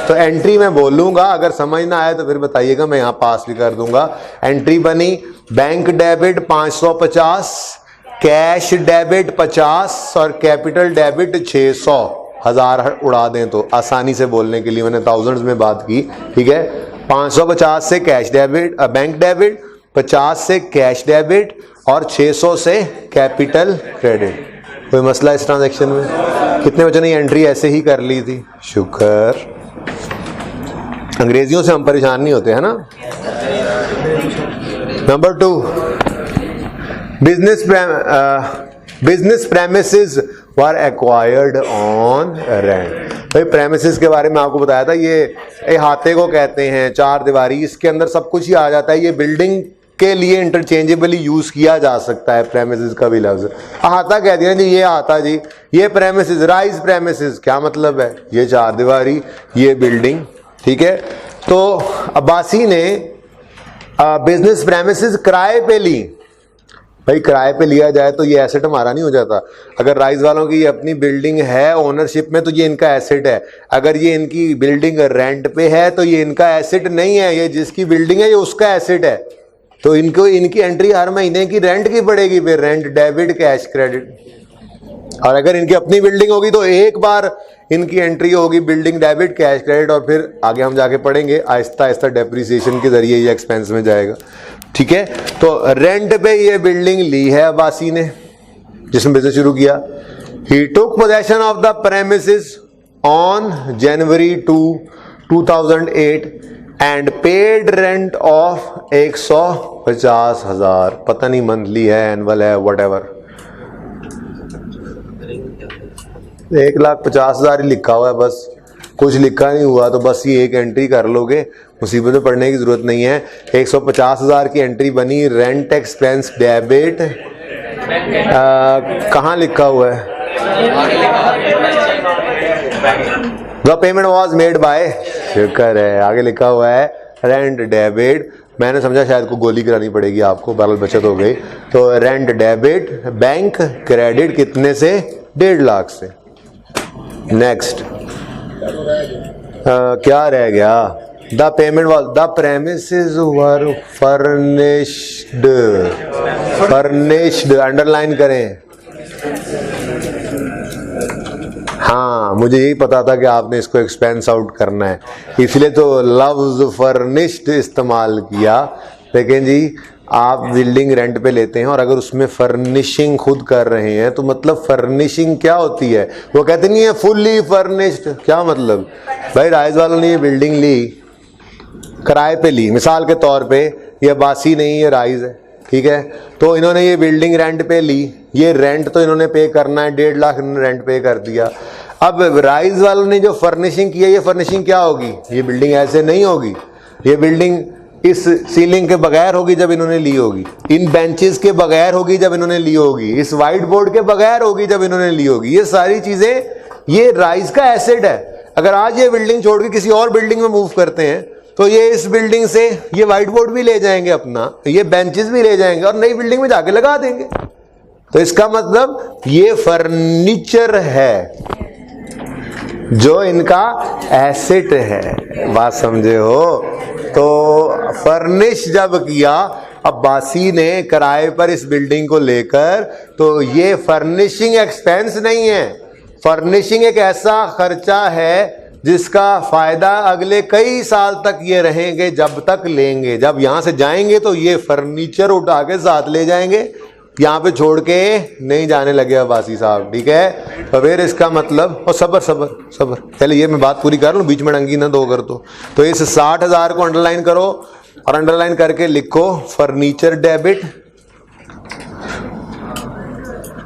तो एंट्री मैं बोल लूंगा, अगर समझ ना आए तो फिर बताइएगा, मैं यहाँ पास भी कर दूंगा। एंट्री बनी बैंक डेबिट 550, कैश डेबिट 50 और कैपिटल डेबिट 600। 1000 उड़ा दें तो आसानी से बोलने के लिए मैंने थाउजेंड्स में बात की, ठीक है। 550 से कैश डेबिट, बैंक डेबिट, 50 से कैश डेबिट और 600 से कैपिटल क्रेडिट। कोई मसला इस ट्रांजैक्शन में? कितने बच्चों ने एंट्री ऐसे ही कर ली थी? शुक्र, अंग्रेजियों से हम परेशान नहीं होते, है ना। Number 2, business premises were acquired on rent. भाई प्रेमिसेस के बारे में आपको बताया था, ये अहाते को कहते हैं, 4 दीवारी, इसके अंदर सब कुछ ही आ जाता है। ये बिल्डिंग के लिए इंटरचेंजेबली यूज किया जा सकता है प्रेमिसेस का भी लफ्ज। अहाता कह दिया जी, ये अहाता जी, ये प्रेमिसेस, राइज प्रेमिसेस क्या मतलब है, ये 4 दीवारी, ये बिल्डिंग, ठीक है। तो अब्बासी ने बिजनेस प्रेमिसेस किराए पे ली। भाई किराए पे लिया जाए तो ये एसेट हमारा नहीं हो जाता। अगर राइज वालों की ये अपनी बिल्डिंग है ओनरशिप में तो ये इनका एसेट है। अगर ये इनकी बिल्डिंग रेंट पे है तो ये इनका एसेट नहीं है, ये जिसकी बिल्डिंग है ये उसका एसेट है। तो इनको इनकी एंट्री हर महीने की रेंट की पड़ेगी, फिर रेंट डेबिट कैश क्रेडिट। और अगर इनकी अपनी बिल्डिंग होगी तो एक बार इनकी एंट्री होगी बिल्डिंग डेबिट कैश क्रेडिट, और फिर आगे हम जाके पढ़ेंगे आहिस्ता आहिस्ता डेप्रिसिएशन के जरिए ये एक्सपेंस में जाएगा, ठीक है। तो रेंट पे ये बिल्डिंग ली है अब्बासी ने, जिसमें बिजनेस शुरू किया। He took possession of the premises on January 2, 2008 and paid rent of 150,000। पता नहीं मंथली है, एनुअल है, व्हाटएवर। 1,50,000 ही लिखा हुआ है, बस कुछ लिखा नहीं हुआ, तो बस ये एक एंट्री कर लोगे, मुसीबत में पढ़ने की जरूरत नहीं है। 150,000 की एंट्री बनी, रेंट एक्सपेंस डेबिट, कहाँ लिखा हुआ है, the payment was made by, शुक्र है, आगे लिखा हुआ है रेंट डेबिट। मैंने समझा शायद को गोली करानी पड़ेगी आपको, बहरहाल बचत हो गई। तो रेंट डेबिट, बैंक क्रेडिट कितने से, 1.5 लाख से। नेक्स्ट क्या रह गया, the payment was, the premises were furnished, underline करें। हाँ, मुझे यही पता था कि आपने इसको एक्सपेंस आउट करना है, इसलिए तो लफ्ज फर्निश्ड इस्तेमाल किया। लेकिन जी आप बिल्डिंग रेंट पे लेते हैं और अगर उसमें फर्निशिंग खुद कर रहे हैं तो मतलब फर्निशिंग क्या होती है, वो कहते नहीं है फुल्ली फर्निश्ड, क्या मतलब। भाई राइज वालों ने ये बिल्डिंग ली, किराए पे ली, मिसाल के तौर पे ये अब्बासी नहीं, ये राइज है, ठीक है। तो इन्होंने ये बिल्डिंग रेंट पे ली, ये रेंट तो इन्होंने पे करना है, 1.5 लाख रेंट पे कर दिया। अब राइज वालों ने जो फर्निशिंग की है, ये फर्निशिंग क्या होगी, ये बिल्डिंग ऐसे नहीं होगी, ये बिल्डिंग इस सीलिंग के बगैर होगी जब इन्होंने ली होगी, इन बेंचेस के बगैर होगी जब इन्होंने ली होगी, इस वाइट बोर्ड के बगैर होगी जब इन्होंने ली होगी। ये सारी चीजें ये राइज का एसेट है। अगर आज ये बिल्डिंग छोड़ के किसी और बिल्डिंग में मूव करते हैं तो ये इस बिल्डिंग से ये वाइट बोर्ड भी ले जाएंगे अपना, ये बेंचेस भी ले जाएंगे और नई बिल्डिंग में जाके लगा देंगे। तो इसका मतलब ये फर्नीचर है जो इनका एसेट है, बात समझे हो। तो फर्निश जब किया अब्बासी ने किराए पर इस बिल्डिंग को लेकर, तो ये फर्निशिंग एक्सपेंस नहीं है। फर्निशिंग एक ऐसा खर्चा है जिसका फायदा अगले कई साल तक ये रहेंगे जब तक लेंगे। जब यहां से जाएंगे तो ये फर्नीचर उठा के साथ ले जाएंगे, यहाँ पे छोड़ के नहीं जाने लगे अब्बासी साहब, ठीक है। तो फिर इसका मतलब, और सबर सबर सबर, पहले ये मैं बात पूरी कर लूँ, बीच में डंगी ना दो कर तो इस 60,000 को अंडरलाइन करो और अंडरलाइन करके लिखो furniture debit,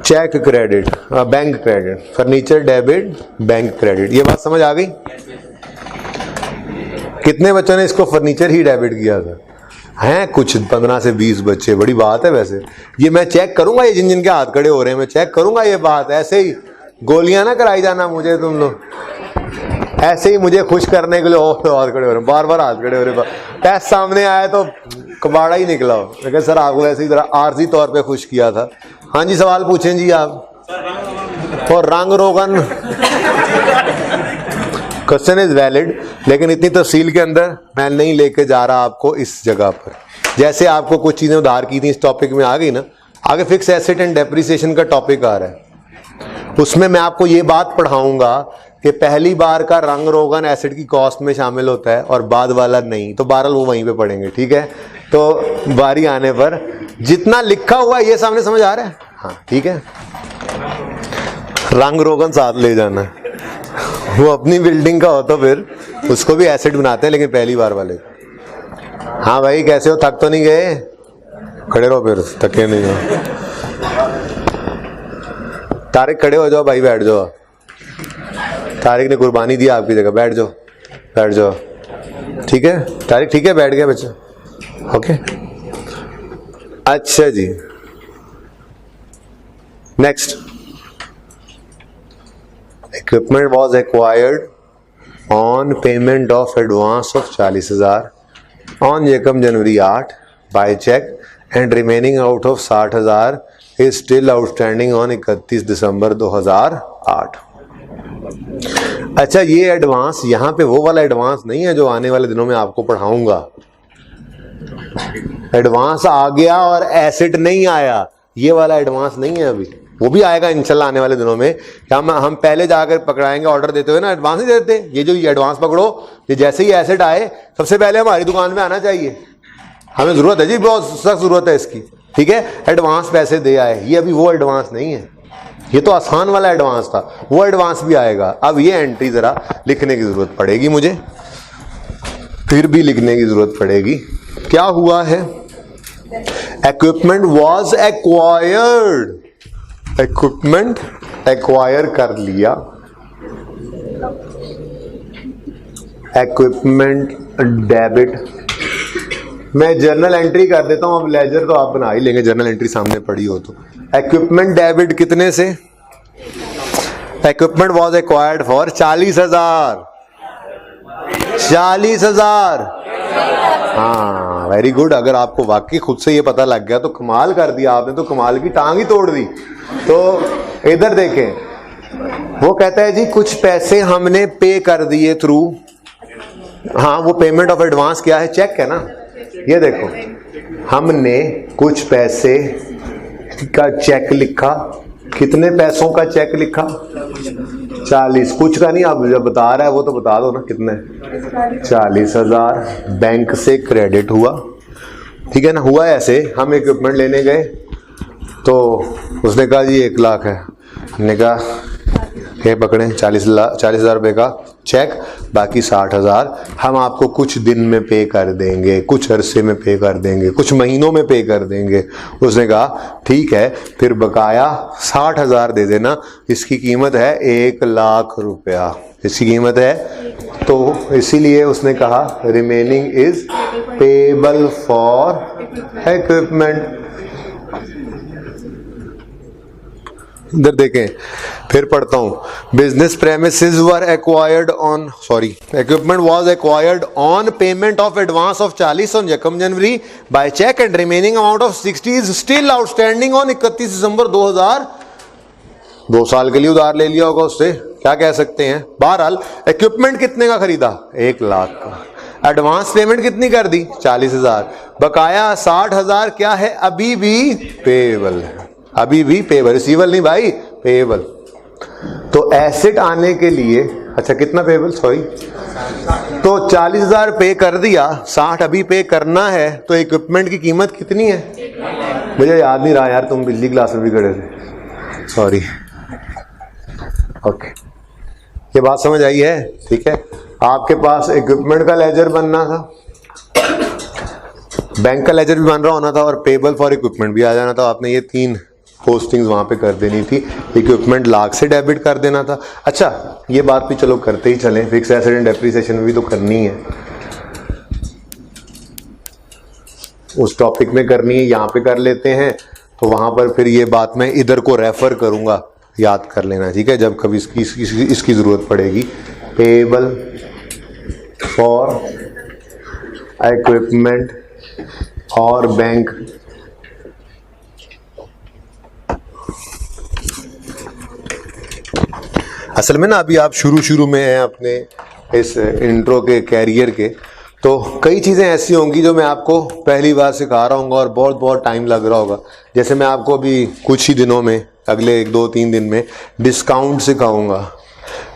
cheque credit, bank credit, furniture debit, bank credit. ये बात समझ आ गई? कितने बच्चों ने इसको फर्नीचर ही डेबिट किया था? हैं कुछ 15 से 20 बच्चे, बड़ी बात है वैसे। ये मैं चेक करूंगा, ये जिन जिन के हाथ खड़े हो रहे हैं मैं चेक करूंगा ये बात। ऐसे ही गोलियां ना कराई जाना मुझे तुम लोग, ऐसे ही मुझे खुश करने के लिए हाथ खड़े हो रहे हैं, बार बार हाथ खड़े हो रहे हैं। टेस्ट सामने आया तो कबाड़ा ही निकला हो, लेकिन सर आपको ऐसे ही तरह आर्जी तौर पे खुश किया था। हाँ जी, सवाल पूछें जी आप। और रंग रोगन क्वेश्चन इज वैलिड, लेकिन इतनी तफसील के अंदर मैं नहीं लेके जा रहा आपको इस जगह पर। जैसे आपको कुछ चीजें उधार की थी इस टॉपिक में आ गई ना, आगे फिक्स एसेट एंड डेप्रिसिएशन का टॉपिक आ रहा है, उसमें मैं आपको ये बात पढ़ाऊंगा कि पहली बार का रंग रोगन एसेट की कॉस्ट में शामिल होता है और बाद वाला नहीं। तो बहरहाल वो वहीं पे पढ़ेंगे, ठीक है। तो बारी आने पर जितना लिखा हुआ है ये सामने समझ आ रहा है? हाँ ठीक है। रंग रोगन साथ ले जाना है, वो अपनी बिल्डिंग का हो तो फिर उसको भी एसेट बनाते हैं, लेकिन पहली बार वाले। हाँ भाई कैसे हो, थक तो नहीं गए? खड़े रहो फिर, थके नहीं हो। तारिक खड़े हो जाओ भाई, बैठ जाओ। तारिक ने कुर्बानी दी आपकी जगह, बैठ जाओ बैठ जाओ, ठीक है तारिक, ठीक है बैठ गया बच्चा, ओके। अच्छा जी, next, equipment was acquired on payment of advance of 40,000 on एकम January 8 by cheque and remaining out of 60,000 is still outstanding on 31 December 2008। अच्छा, ये एडवांस यहां पे वो वाला एडवांस नहीं है जो आने वाले दिनों में आपको पढ़ाऊंगा। एडवांस आ गया और एसेट नहीं आया, ये वाला एडवांस नहीं है अभी, वो भी आएगा इंशाल्लाह आने वाले दिनों में। हम पहले जाकर पकड़ाएंगे, ऑर्डर देते हुए ना एडवांस नहीं देते। ये जो एडवांस पकड़ो, ये जैसे ही एसेट आए सबसे पहले हमारी दुकान में आना चाहिए, हमें जरूरत है जी, बहुत सख्त जरूरत है इसकी, ठीक है। एडवांस पैसे दे आए, ये अभी वो एडवांस नहीं है, ये तो आसान वाला एडवांस था, वो एडवांस भी आएगा। अब ये एंट्री जरा लिखने की जरूरत पड़ेगी मुझे, फिर भी लिखने की जरूरत पड़ेगी। क्या हुआ है? Equipment was acquired, equipment acquire कर लिया, इक्विपमेंट डेबिट। मैं जर्नल एंट्री कर देता हूं, अब लेजर तो आप बना ही लेंगे, जर्नल एंट्री सामने पड़ी हो तो। इक्विपमेंट डेबिट कितने से? Equipment was acquired for 40,000, 40,000। हाँ वेरी गुड, अगर आपको वाकई खुद से ये पता लग गया तो कमाल कर दिया आपने, तो कमाल की टांग ही तोड़ दी। तो इधर देखें, वो कहता है जी कुछ पैसे हमने पे कर दिए थ्रू, हाँ वो पेमेंट ऑफ एडवांस क्या है, चेक है ना। ये देखो, हमने कुछ पैसे का चेक लिखा, कितने पैसों का चेक लिखा? 40, कुछ का नहीं, आप जब बता रहा है वो तो बता दो ना कितने। 40,000 बैंक से क्रेडिट हुआ, ठीक है ना। हुआ ऐसे, हम इक्विपमेंट लेने गए तो उसने कहा जी 1 लाख है, हमने कहा ये पकड़ें 40,000 रुपये का चेक, बाकी 60,000 हम आपको कुछ दिन में पे कर देंगे, कुछ अरसे में पे कर देंगे, कुछ महीनों में पे कर देंगे। उसने कहा ठीक है, फिर बकाया 60,000 दे देना, इसकी कीमत है 1 लाख रुपया, इसकी कीमत है। तो इसीलिए उसने कहा remaining is payable for equipment. इधर देखें, फिर पढ़ता हूं। Business premises were acquired on, sorry, equipment was acquired on payment of advance of 40 on यकम January by cheque and remaining amount of 60 is still outstanding on 31 December 2000। 2 साल के लिए उधार ले लिया होगा उससे, क्या कह सकते हैं। बहरहाल इक्विपमेंट कितने का खरीदा? 1 लाख का। एडवांस पेमेंट कितनी कर दी? 40,000। बकाया 60,000 क्या है? अभी भी पेबल है, अभी भी पेबल, रिसीवल नहीं भाई, पेबल। तो एसेट आने के लिए, अच्छा कितना पेबल, सॉरी, तो 40,000 पे कर दिया, 60 अभी पे करना है, तो इक्विपमेंट की कीमत कितनी है? मुझे याद नहीं रहा यार, तुम बिजली क्लास में भी खड़े थे, सॉरी। ओके, ये बात समझ आई है? ठीक है, आपके पास इक्विपमेंट का लेजर बनना था, बैंक का लेजर भी बन रहा होना था, और पेबल फॉर इक्विपमेंट भी आ जाना था। आपने ये 3 पोस्टिंग्स वहां पे कर देनी थी। इक्विपमेंट लाख से डेबिट कर देना था। अच्छा, ये बात भी चलो करते ही चलें, फिक्स एसेट एंड डेप्रिसिएशन भी तो करनी है, उस टॉपिक में करनी है, यहाँ पे कर लेते हैं। तो वहां पर फिर ये बात मैं इधर को रेफर करूंगा, याद कर लेना, ठीक है, जब कभी इसकी जरूरत पड़ेगी। पेबल फॉर इक्विपमेंट और बैंक असल में ना अभी आप शुरू में हैं अपने इस इंट्रो के कैरियर के, तो कई चीज़ें ऐसी होंगी जो मैं आपको पहली बार सिखा रहा हूँ और बहुत बहुत टाइम लग रहा होगा। जैसे मैं आपको अभी कुछ ही दिनों में, अगले 1-2-3 दिन में डिस्काउंट सिखाऊंगा।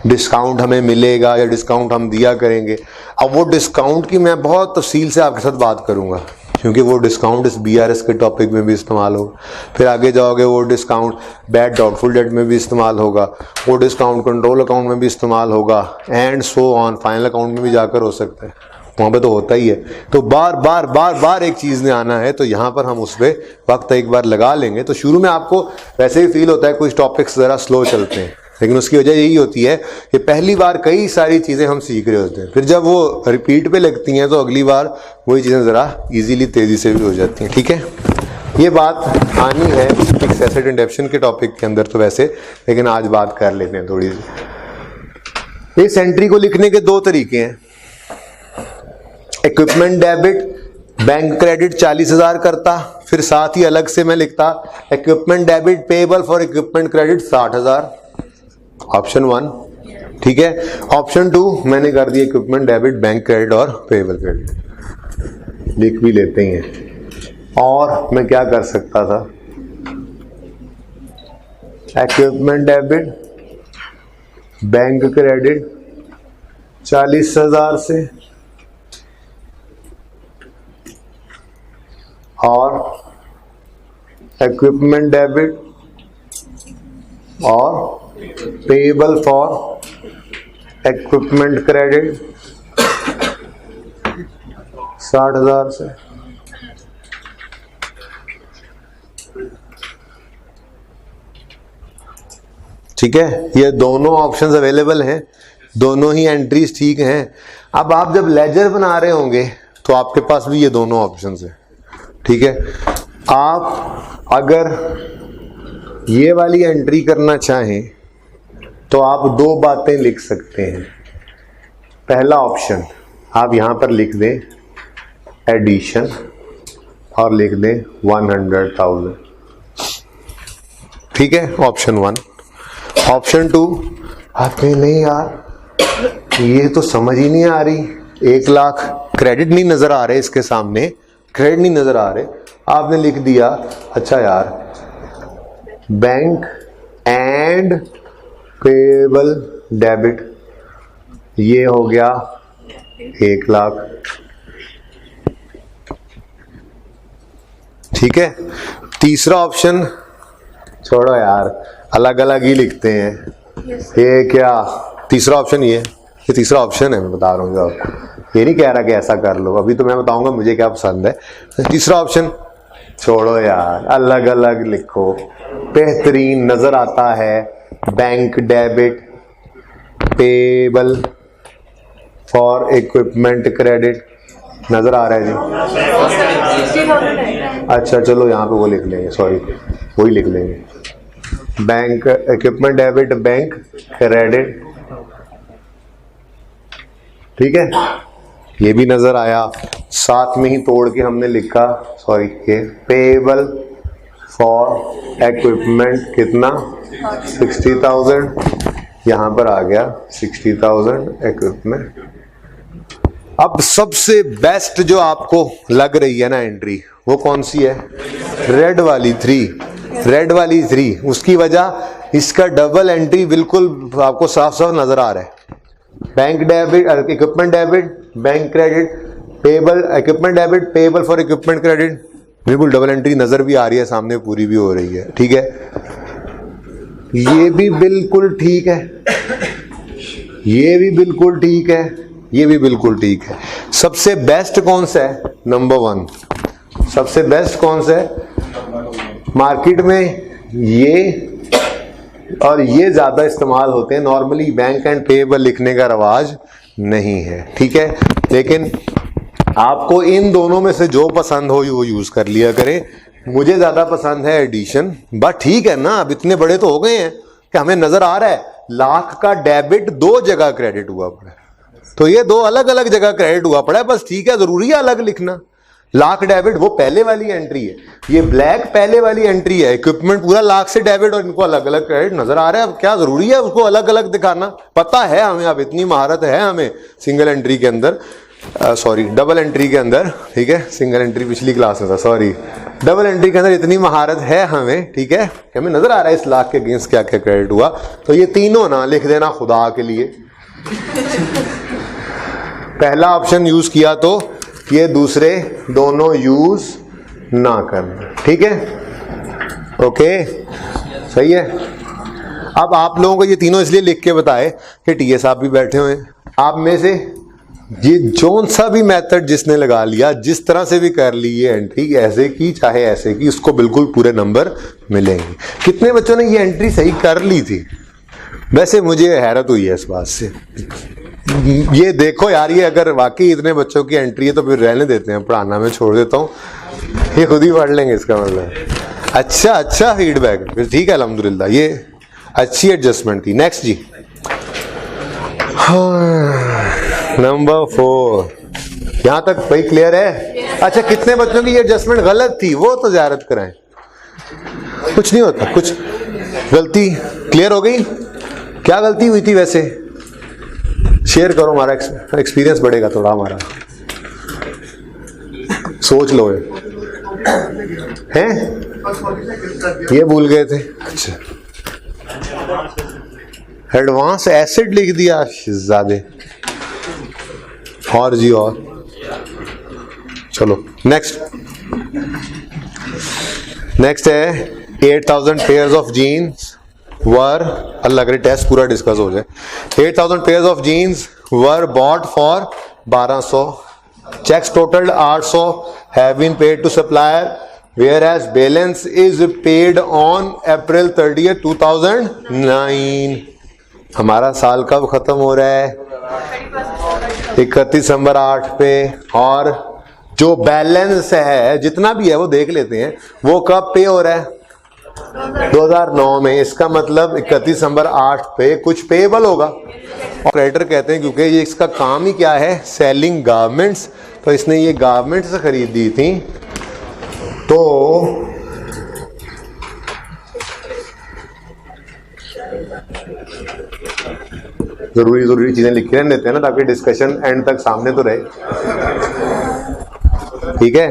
डिस्काउंट हमें मिलेगा या डिस्काउंट हम दिया करेंगे। अब वो डिस्काउंट की मैं बहुत तफसील से आपके साथ बात करूँगा, क्योंकि वो डिस्काउंट इस BRS के टॉपिक में भी इस्तेमाल होगा। फिर आगे जाओगे वो डिस्काउंट बैड डाउटफुल डेट में भी इस्तेमाल होगा, वो डिस्काउंट कंट्रोल अकाउंट में भी इस्तेमाल होगा, and so on final account में भी जाकर हो सकता है, वहाँ पे तो होता ही है। तो बार बार एक चीज़ ने आना है, तो यहाँ पर हम उस पर वक्त एक बार लगा लेंगे। तो शुरू में आपको वैसे ही फील होता है कुछ टॉपिक्स ज़रा स्लो चलते हैं, लेकिन उसकी वजह यही होती है कि पहली बार कई सारी चीज़ें हम सीख रहे होते हैं, फिर जब वो रिपीट पे लगती हैं तो अगली बार वही चीज़ें ज़रा इजीली तेज़ी से भी हो जाती हैं। ठीक है, ये बात आनी है फिक्स एसेट एंड डेप्रिसिएशन के टॉपिक के अंदर तो वैसे, लेकिन आज बात कर लेते हैं थोड़ी सी। इस एंट्री को लिखने के 2 तरीके हैं। इक्विपमेंट डेबिट बैंक क्रेडिट 40,000 करता, फिर साथ ही अलग से मैं लिखता equipment debit payable for equipment credit 60,000, option 1। ठीक है, ऑप्शन 2 मैंने कर दिया इक्विपमेंट डेबिट बैंक क्रेडिट और पेबल क्रेडिट, लिख भी लेते हैं। और मैं क्या कर सकता था, इक्विपमेंट डेबिट बैंक क्रेडिट 40,000 से और इक्विपमेंट डेबिट और पेबल फॉर इक्विपमेंट क्रेडिट 60,000 से। ठीक है, ये दोनों ऑप्शंस अवेलेबल हैं, दोनों ही एंट्रीज ठीक हैं। अब आप जब लेजर बना रहे होंगे तो आपके पास भी ये दोनों ऑप्शंस हैं। ठीक है, आप अगर ये वाली एंट्री करना चाहें तो आप 2 बातें लिख सकते हैं। पहला ऑप्शन आप यहां पर लिख दें एडिशन और लिख दें 100,000। ठीक है, ऑप्शन 1। ऑप्शन 2 आप नहीं यार ये तो समझ ही नहीं आ रही, 1 लाख क्रेडिट नहीं नजर आ रहे, इसके सामने क्रेडिट नहीं नजर आ रहे। आपने लिख दिया अच्छा यार बैंक एंड पेबल डेबिट, ये हो गया 1 लाख। ठीक है, तीसरा ऑप्शन छोड़ो यार, अलग अलग ही लिखते हैं। ये क्या तीसरा ऑप्शन, ये तीसरा ऑप्शन है, मैं बता रहा हूँ जो आपको, ये नहीं कह रहा कि ऐसा कर लो, अभी तो मैं बताऊंगा मुझे क्या पसंद है। तीसरा ऑप्शन छोड़ो यार, अलग अलग लिखो, बेहतरीन नजर आता है। Bank debit payable for equipment credit नजर आ रहा है जी। अच्छा चलो यहाँ पे वो लिख लेंगे, सॉरी वही लिख लेंगे, bank equipment debit bank credit. ठीक है, ये भी नजर आया। साथ में ही तोड़ के हमने लिखा, सॉरी ये पेबल फॉर इक्विपमेंट कितना 60,000, यहाँ पर आ गया 60,000 इक्विपमेंट। अब सबसे बेस्ट जो आपको लग रही है ना एंट्री, वो कौन सी है? रेड वाली 3। रेड वाली 3, उसकी वजह इसका डबल एंट्री बिल्कुल आपको साफ साफ नजर आ रहा है। Bank debit, equipment debit, bank credit, payable equipment debit, payable for equipment credit, बिल्कुल डबल एंट्री नजर भी आ रही है, सामने पूरी भी हो रही है। ठीक है, ये भी बिल्कुल ठीक है, ये भी बिल्कुल ठीक है, ये भी बिल्कुल ठीक है। सबसे बेस्ट कौन सा है? नंबर 1 सबसे बेस्ट कौन सा है मार्केट में? ये और ये ज्यादा इस्तेमाल होते हैं नॉर्मली, बैंक एंड पेबल लिखने का रवाज नहीं है। ठीक है, लेकिन आपको इन दोनों में से जो पसंद हो वो यूज कर लिया करें। मुझे ज्यादा पसंद है एडिशन, बट ठीक है ना, अब इतने बड़े तो हो गए हैं कि हमें नजर आ रहा है लाख का डेबिट 2 जगह क्रेडिट हुआ पड़ा है, तो ये 2 अलग अलग जगह क्रेडिट हुआ पड़ा है, बस ठीक है, जरूरी है अलग लिखना। लाख डेबिट वो पहले वाली एंट्री है, ये ब्लैक पहले वाली एंट्री है, इक्विपमेंट पूरा लाख से डेबिट और इनको अलग अलग क्रेडिट नजर आ रहा है। अब क्या जरूरी है उसको अलग अलग दिखाना? पता है हमें, अब इतनी महारत है हमें सिंगल एंट्री के अंदर, सॉरी डबल एंट्री के अंदर। ठीक है, सिंगल एंट्री पिछली क्लास में था, सॉरी, डबल एंट्री के अंदर इतनी महारत है हमें। ठीक है, हमें नजर आ रहा है इस लाख के अगेंस्ट क्या क्या क्रेडिट हुआ, तो ये तीनों ना लिख देना खुदा के लिए। पहला ऑप्शन यूज किया तो ये दूसरे दोनों यूज ना करना। ठीक है, ओके, सही है। अब आप लोगों को ये तीनों इसलिए लिख के बताए कि टीए साहब भी बैठे हुए हैं, आप में से ये जोन सा भी मेथड जिसने लगा लिया, जिस तरह से भी कर ली ये एंट्री, ऐसे की चाहे ऐसे की, उसको बिल्कुल पूरे नंबर मिलेंगे। कितने बच्चों ने ये एंट्री सही कर ली थी? वैसे मुझे हैरत हुई है इस बात से। ये देखो यार, ये अगर वाकई इतने बच्चों की एंट्री है तो फिर रहने देते हैं, पढ़ाना मैं छोड़ देता हूँ, ये खुद ही पढ़ लेंगे इसका मतलब। अच्छा अच्छा फीडबैक, फिर ठीक है, अल्हम्दुलिल्लाह, ये अच्छी एडजस्टमेंट थी। नेक्स्ट जी, नंबर 4, यहां तक भाई क्लियर है? अच्छा, कितने बच्चों की ये एडजस्टमेंट गलत थी वो तो ज़ियारत कराएं, कुछ नहीं होता, कुछ गलती क्लियर हो गई? क्या गलती हुई थी वैसे? शेयर करो, हमारा एक्सपीरियंस बढ़ेगा थोड़ा हमारा। सोच लो हैं, ये भूल गए थे। अच्छा, एडवांस एसिड लिख दिया ज्यादा, और जी और। चलो नेक्स्ट है 8000 pairs of jeans were, Allah करे टेस्ट पूरा डिस्कस हो जाए। 8000 pairs of jeans were bought for 1200, cheques total 800 have been paid to supplier, whereas balance is paid on April 30, 2009। हमारा साल कब खत्म हो रहा है? 31 दिसंबर 8 पे, और जो बैलेंस है जितना भी है वो देख लेते हैं, वो कब पे हो रहा है? 2009 में। इसका मतलब 31 दिसंबर 8 पे कुछ पेएबल होगा। ऑपरेटर कहते हैं क्योंकि ये इसका काम ही क्या है, सेलिंग गारमेंट्स, तो इसने ये गारमेंट्स खरीदी थी, तो जरूरी चीजें लिख के देते हैं ना, ताकि डिस्कशन एंड तक सामने तो रहे। ठीक है,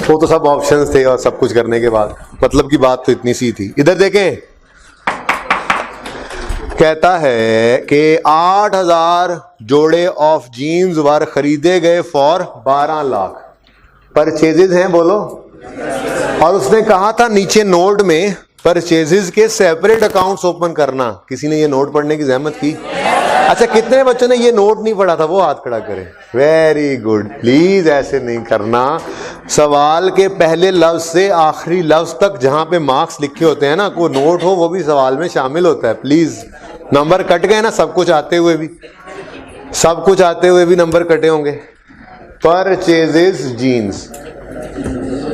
वो तो सब ऑप्शंस थे और सब कुछ करने के बाद मतलब की बात तो इतनी सी थी। इधर देखें, कहता है कि 8000 जोड़े ऑफ जीन्स वर खरीदे गए फॉर 12 लाख। परचेजेज हैं बोलो, और उसने कहा था नीचे नोट में परचेजेज के सेपरेट अकाउंट्स ओपन करना। किसी ने ये नोट पढ़ने की जहमत की? अच्छा, कितने बच्चों ने ये नोट नहीं पढ़ा था? वो हाथ खड़ा करें। वेरी गुड, प्लीज ऐसे नहीं करना। सवाल के पहले लफ्ज से आखिरी लफ्ज तक जहां पे मार्क्स लिखे होते हैं ना, कोई नोट हो वो भी सवाल में शामिल होता है। प्लीज, नंबर कट गए ना, सब कुछ आते हुए भी नंबर कटे होंगे। परचेजेस जीन्स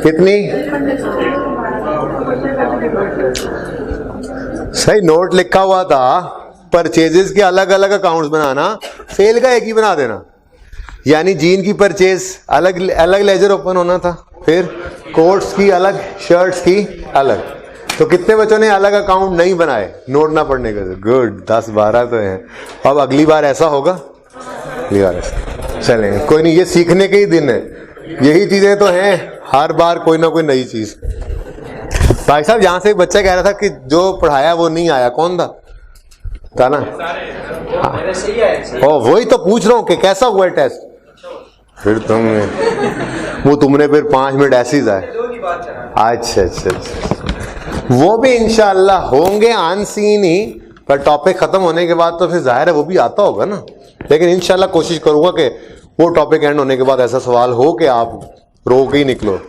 कितनी? सही नोट लिखा हुआ था, परचेजेस के अलग अलग अकाउंट्स बनाना, सेल का एक ही बना देना। यानी जीन की परचेज अलग अलग लेजर ओपन होना था, फिर कोट्स की अलग, शर्ट्स की अलग। तो कितने बच्चों ने अलग अकाउंट नहीं बनाए नोट ना पढ़ने का? गुड, 10-12 तो हैं। अब अगली बार ऐसा होगा, अगली बार ऐसा चलेंगे, कोई नहीं, ये सीखने के ही दिन है। यही चीजें तो हैं, हर बार कोई ना कोई नई चीज। भाई साहब यहाँ से एक बच्चा कह रहा था कि जो पढ़ाया वो नहीं आया, कौन था ना? हाँ। वही तो पूछ रहा हूँ कि कैसा हुआ टेस्ट। फिर तुमने फिर 5 मिनट ऐसे ही जाए। अच्छा, वो भी इंशाल्लाह होंगे अनसीन ही, पर टॉपिक खत्म होने के बाद तो फिर जाहिर है वो भी आता होगा ना। लेकिन इंशाल्लाह कोशिश करूंगा कि वो टॉपिक एंड होने के बाद ऐसा सवाल हो कि आप रो के ही निकलो।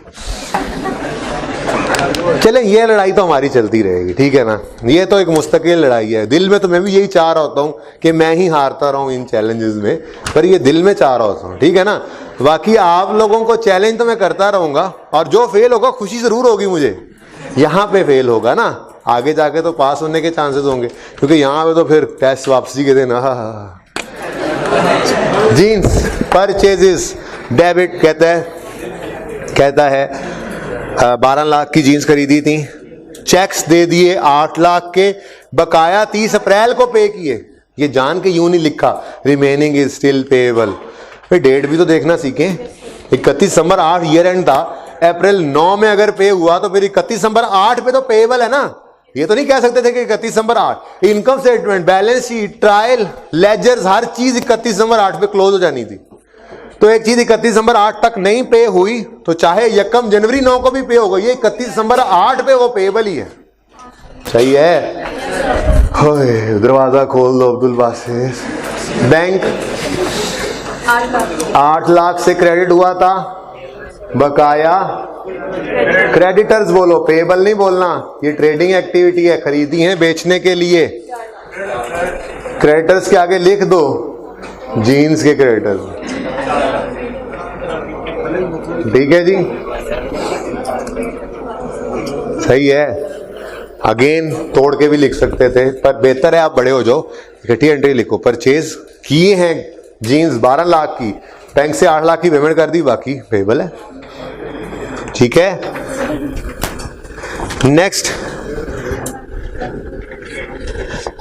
चले, ये लड़ाई तो हमारी चलती रहेगी, ठीक है ना। ये तो एक मुस्तकिल लड़ाई है। दिल में तो मैं भी यही चाह रहा होता हूँ कि मैं ही हारता रहूँ इन चैलेंजेस में, पर ये दिल में चाह रहा होता हूँ, ठीक है ना। बाकी आप लोगों को चैलेंज तो मैं करता रहूँगा, और जो फेल होगा खुशी ज़रूर होगी मुझे। यहाँ पे फेल होगा ना, आगे जाके तो पास होने के चांसेस होंगे, क्योंकि यहाँ पे तो फिर टेस्ट वापसी के दिन। जीन्स परचेजेस डेबिट कहता है 12 लाख की जीन्स खरीदी थी, चेक्स दे दिए 8 लाख के, बकाया 30 अप्रैल को पे किए। ये जान के यूं नहीं लिखा रिमेनिंग इज स्टिल पेएबल। भाई डेट भी तो देखना सीखें। 31 दिसंबर 8 ईयर एंड था, अप्रैल 9 में अगर पे हुआ तो फिर 31 दिसंबर 8 पे तो पेएबल है ना। ये तो नहीं कह सकते थे कि 31 दिसंबर 8। Income statement, balance sheet, trial, ledgers, हर चीज 31 दिसंबर 8 पे क्लोज हो जानी थी। तो एक चीज 31 दिसंबर 8 तक नहीं पे हुई तो चाहे 1 जनवरी 9 को भी पे होगा, ये 31 दिसंबर 8 पे वो पेएबल ही है। सही है। दरवाजा खोल दो अब्दुल बासित। बैंक 8 लाख से क्रेडिट हुआ था, बकाया क्रेडिटर्स बोलो, पेएबल नहीं बोलना। ये ट्रेडिंग एक्टिविटी है, खरीदी है बेचने के लिए। क्रेडिटर्स के आगे लिख दो जीन्स के क्रेडिटर्स, ठीक है जी, सही है। अगेन तोड़ के भी लिख सकते थे, पर बेहतर है आप बड़े हो जाओ, इकट्ठी एंट्री लिखो। परचेज किए हैं जीन्स 12 लाख की, बैंक से 8 लाख की पेमेंट कर दी, बाकी पेएबल है, ठीक है। नेक्स्ट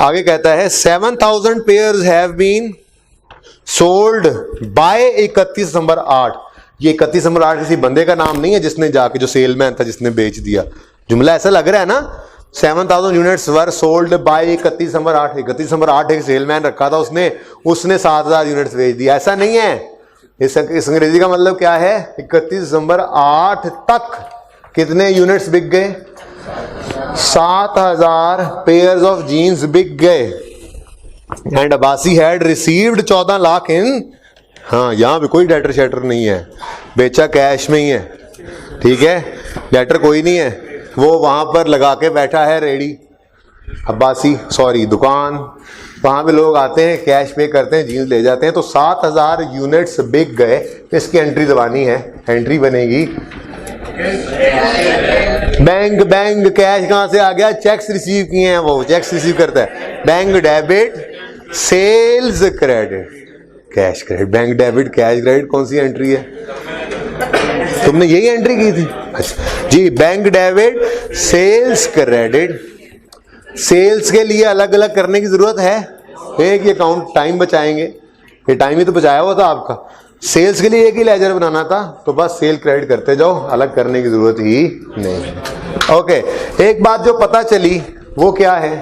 आगे कहता है 7000 pairs have been sold by 31 दिसंबर 8। ये 31 दिसंबर 8 किसी बंदे का नाम नहीं है जिसने जाके, जो सेलमैन था जिसने बेच दिया। जुमला ऐसा लग रहा है ना, 7000 यूनिट्स वर सोल्ड बाय 31 दिसंबर 8। 31 दिसंबर 8 एक सेलमैन रखा था उसने 7000 यूनिट्स बेच दिया, ऐसा नहीं है। इस अंग्रेजी का मतलब क्या है, 31 दिसंबर 8 तक कितने यूनिट्स बिक गए, 7000 पेयर्स ऑफ जीन्स बिक गए। And Abbasi had received 14 lakh in, हाँ यहाँ भी कोई डेटर शेटर नहीं है, बेचा कैश में ही है, ठीक है। डेटर कोई नहीं है, वो वहां पर लगा के बैठा है रेडी, अब्बासी सॉरी दुकान, वहां पे लोग आते हैं कैश पे करते हैं, जीन्स ले जाते हैं। तो 7000 यूनिट्स बिक गए, इसकी एंट्री दबानी है, एंट्री बनेगी बैंक कैश कहां से आ गया, चेक्स रिसीव किए हैं, वो चेक्स रिसीव करता है। Bank debit sales credit cash credit, bank debit cash credit, कौन सी एंट्री है, तुमने यही एंट्री की थी। अच्छा जी, bank debit sales credit. Sales के लिए अलग अलग करने की जरूरत है, एक ही अकाउंट, टाइम बचाएंगे, ये टाइम ही तो बचाया हुआ था आपका। सेल्स के लिए एक ही लेजर बनाना था, तो बस सेल क्रेडिट करते जाओ, अलग करने की जरूरत ही नहीं। ओके, एक बात जो पता चली वो क्या है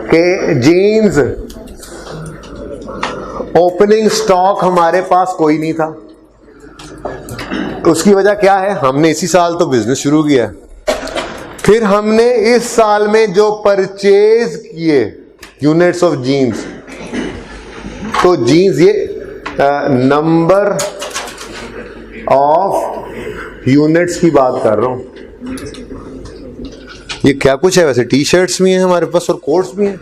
कि जीन्स ओपनिंग स्टॉक हमारे पास कोई नहीं था। उसकी वजह क्या है, हमने इसी साल तो बिजनेस शुरू किया, फिर हमने इस साल में जो परचेज किए यूनिट्स ऑफ जीन्स, तो जीन्स ये नंबर ऑफ यूनिट्स की बात कर रहा हूं। ये क्या कुछ है वैसे, टी शर्ट्स भी हैं हमारे पास और कोट्स भी हैं।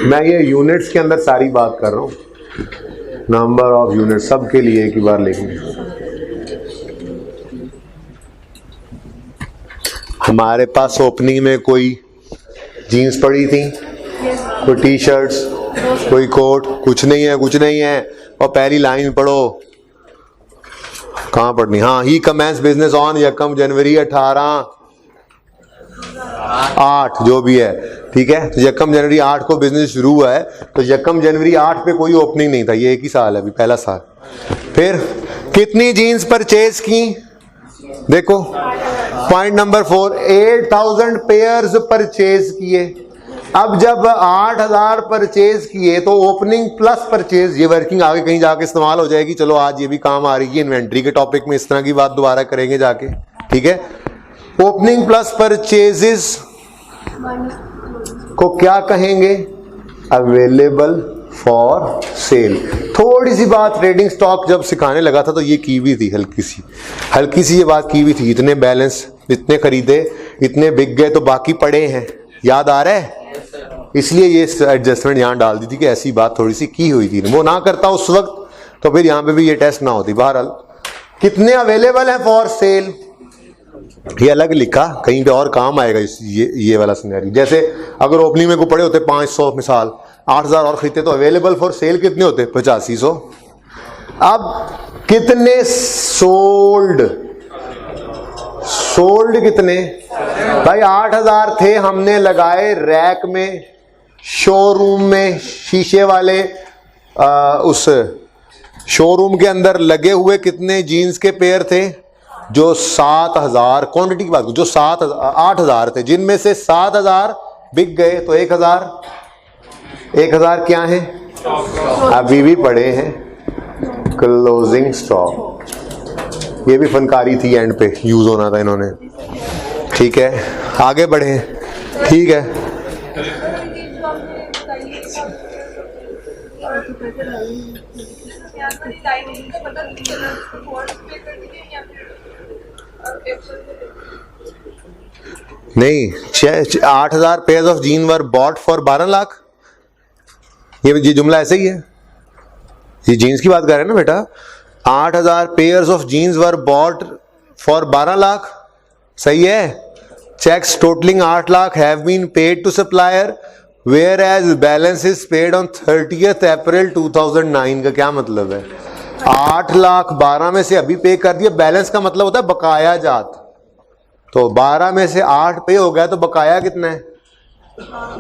मैं ये यूनिट्स के अंदर सारी बात कर रहा हूं, नंबर ऑफ यूनिट सबके लिए एक ही बार लिखेंगे। हमारे पास ओपनिंग में कोई जीन्स पड़ी थी, कोई टी शर्ट्स, कोई कोट, कुछ नहीं है, कुछ नहीं है। और पहली लाइन पढ़ो, कहां पढ़नी, हाँ, ही कमेंस बिजनेस ऑन 1 जनवरी 18 8 जो भी है, ठीक है। तो यकम जनवरी 8 को बिजनेस शुरू हुआ है, तो यकम जनवरी 8 पे कोई ओपनिंग नहीं था, ये एक ही साल है अभी, पहला साल। फिर कितनी जीन्स परचेज की, देखो पॉइंट नंबर 4, 8000 पेयर्स परचेज किए। अब जब 8000 परचेज किए तो ओपनिंग प्लस परचेज, ये वर्किंग आगे कहीं जाके इस्तेमाल हो जाएगी, चलो आज ये भी काम आ रही है इन्वेंट्री के टॉपिक में, इस तरह की बात दोबारा करेंगे जाके, ठीक है। ओपनिंग प्लस परचेजेस को क्या कहेंगे, अवेलेबल फॉर सेल। थोड़ी सी बात ट्रेडिंग स्टॉक जब सिखाने लगा था तो ये की हुई थी, हल्की सी ये बात की हुई थी, इतने बैलेंस, इतने खरीदे, इतने बिक गए तो बाकी पड़े हैं, याद आ रहा है। इसलिए ये एडजस्टमेंट यहाँ डाल दी थी कि ऐसी बात थोड़ी सी की हुई थी, वो ना करता उस वक्त तो फिर यहाँ पे भी ये टेस्ट ना होती। बहरहाल कितने अवेलेबल है फॉर सेल, ये अलग लिखा, कहीं पे और काम आएगा ये वाला सिनेरियो। जैसे अगर ओपनिंग में को पड़े होते 500, मिसाल 8000 और खरीदते तो अवेलेबल फॉर सेल कितने होते, 8500। अब कितने सोल्ड कितने भाई, 8000 थे, हमने लगाए रैक में, शोरूम में, शीशे वाले उस शोरूम के अंदर लगे हुए कितने जीन्स के पेयर थे, जो 7000, क्वांटिटी की बात करूं, जो 8000 थे, जिनमें से 7000 बिक गए तो 1000 क्या है, अभी भी पड़े हैं, क्लोजिंग स्टॉक। ये भी फनकारी थी, एंड पे यूज होना था इन्होंने, ठीक है। आगे बढ़े, ठीक है। नहीं, 8000 pairs of jean were bought for 12 lakh, ये जुमला ऐसे ही है, ये जीन्स की बात कर रहे हैं ना बेटा। 8000 pairs of jeans were bought for 12 lakh, सही है। Cheques totalling 8 lakh have been paid to supplier whereas balance is paid on 30th April 2009। का क्या मतलब है, 8 लाख 12 में से अभी पे कर दिया, बैलेंस का मतलब होता है बकाया जात, तो 12 में से 8 पे हो गया तो बकाया कितना है,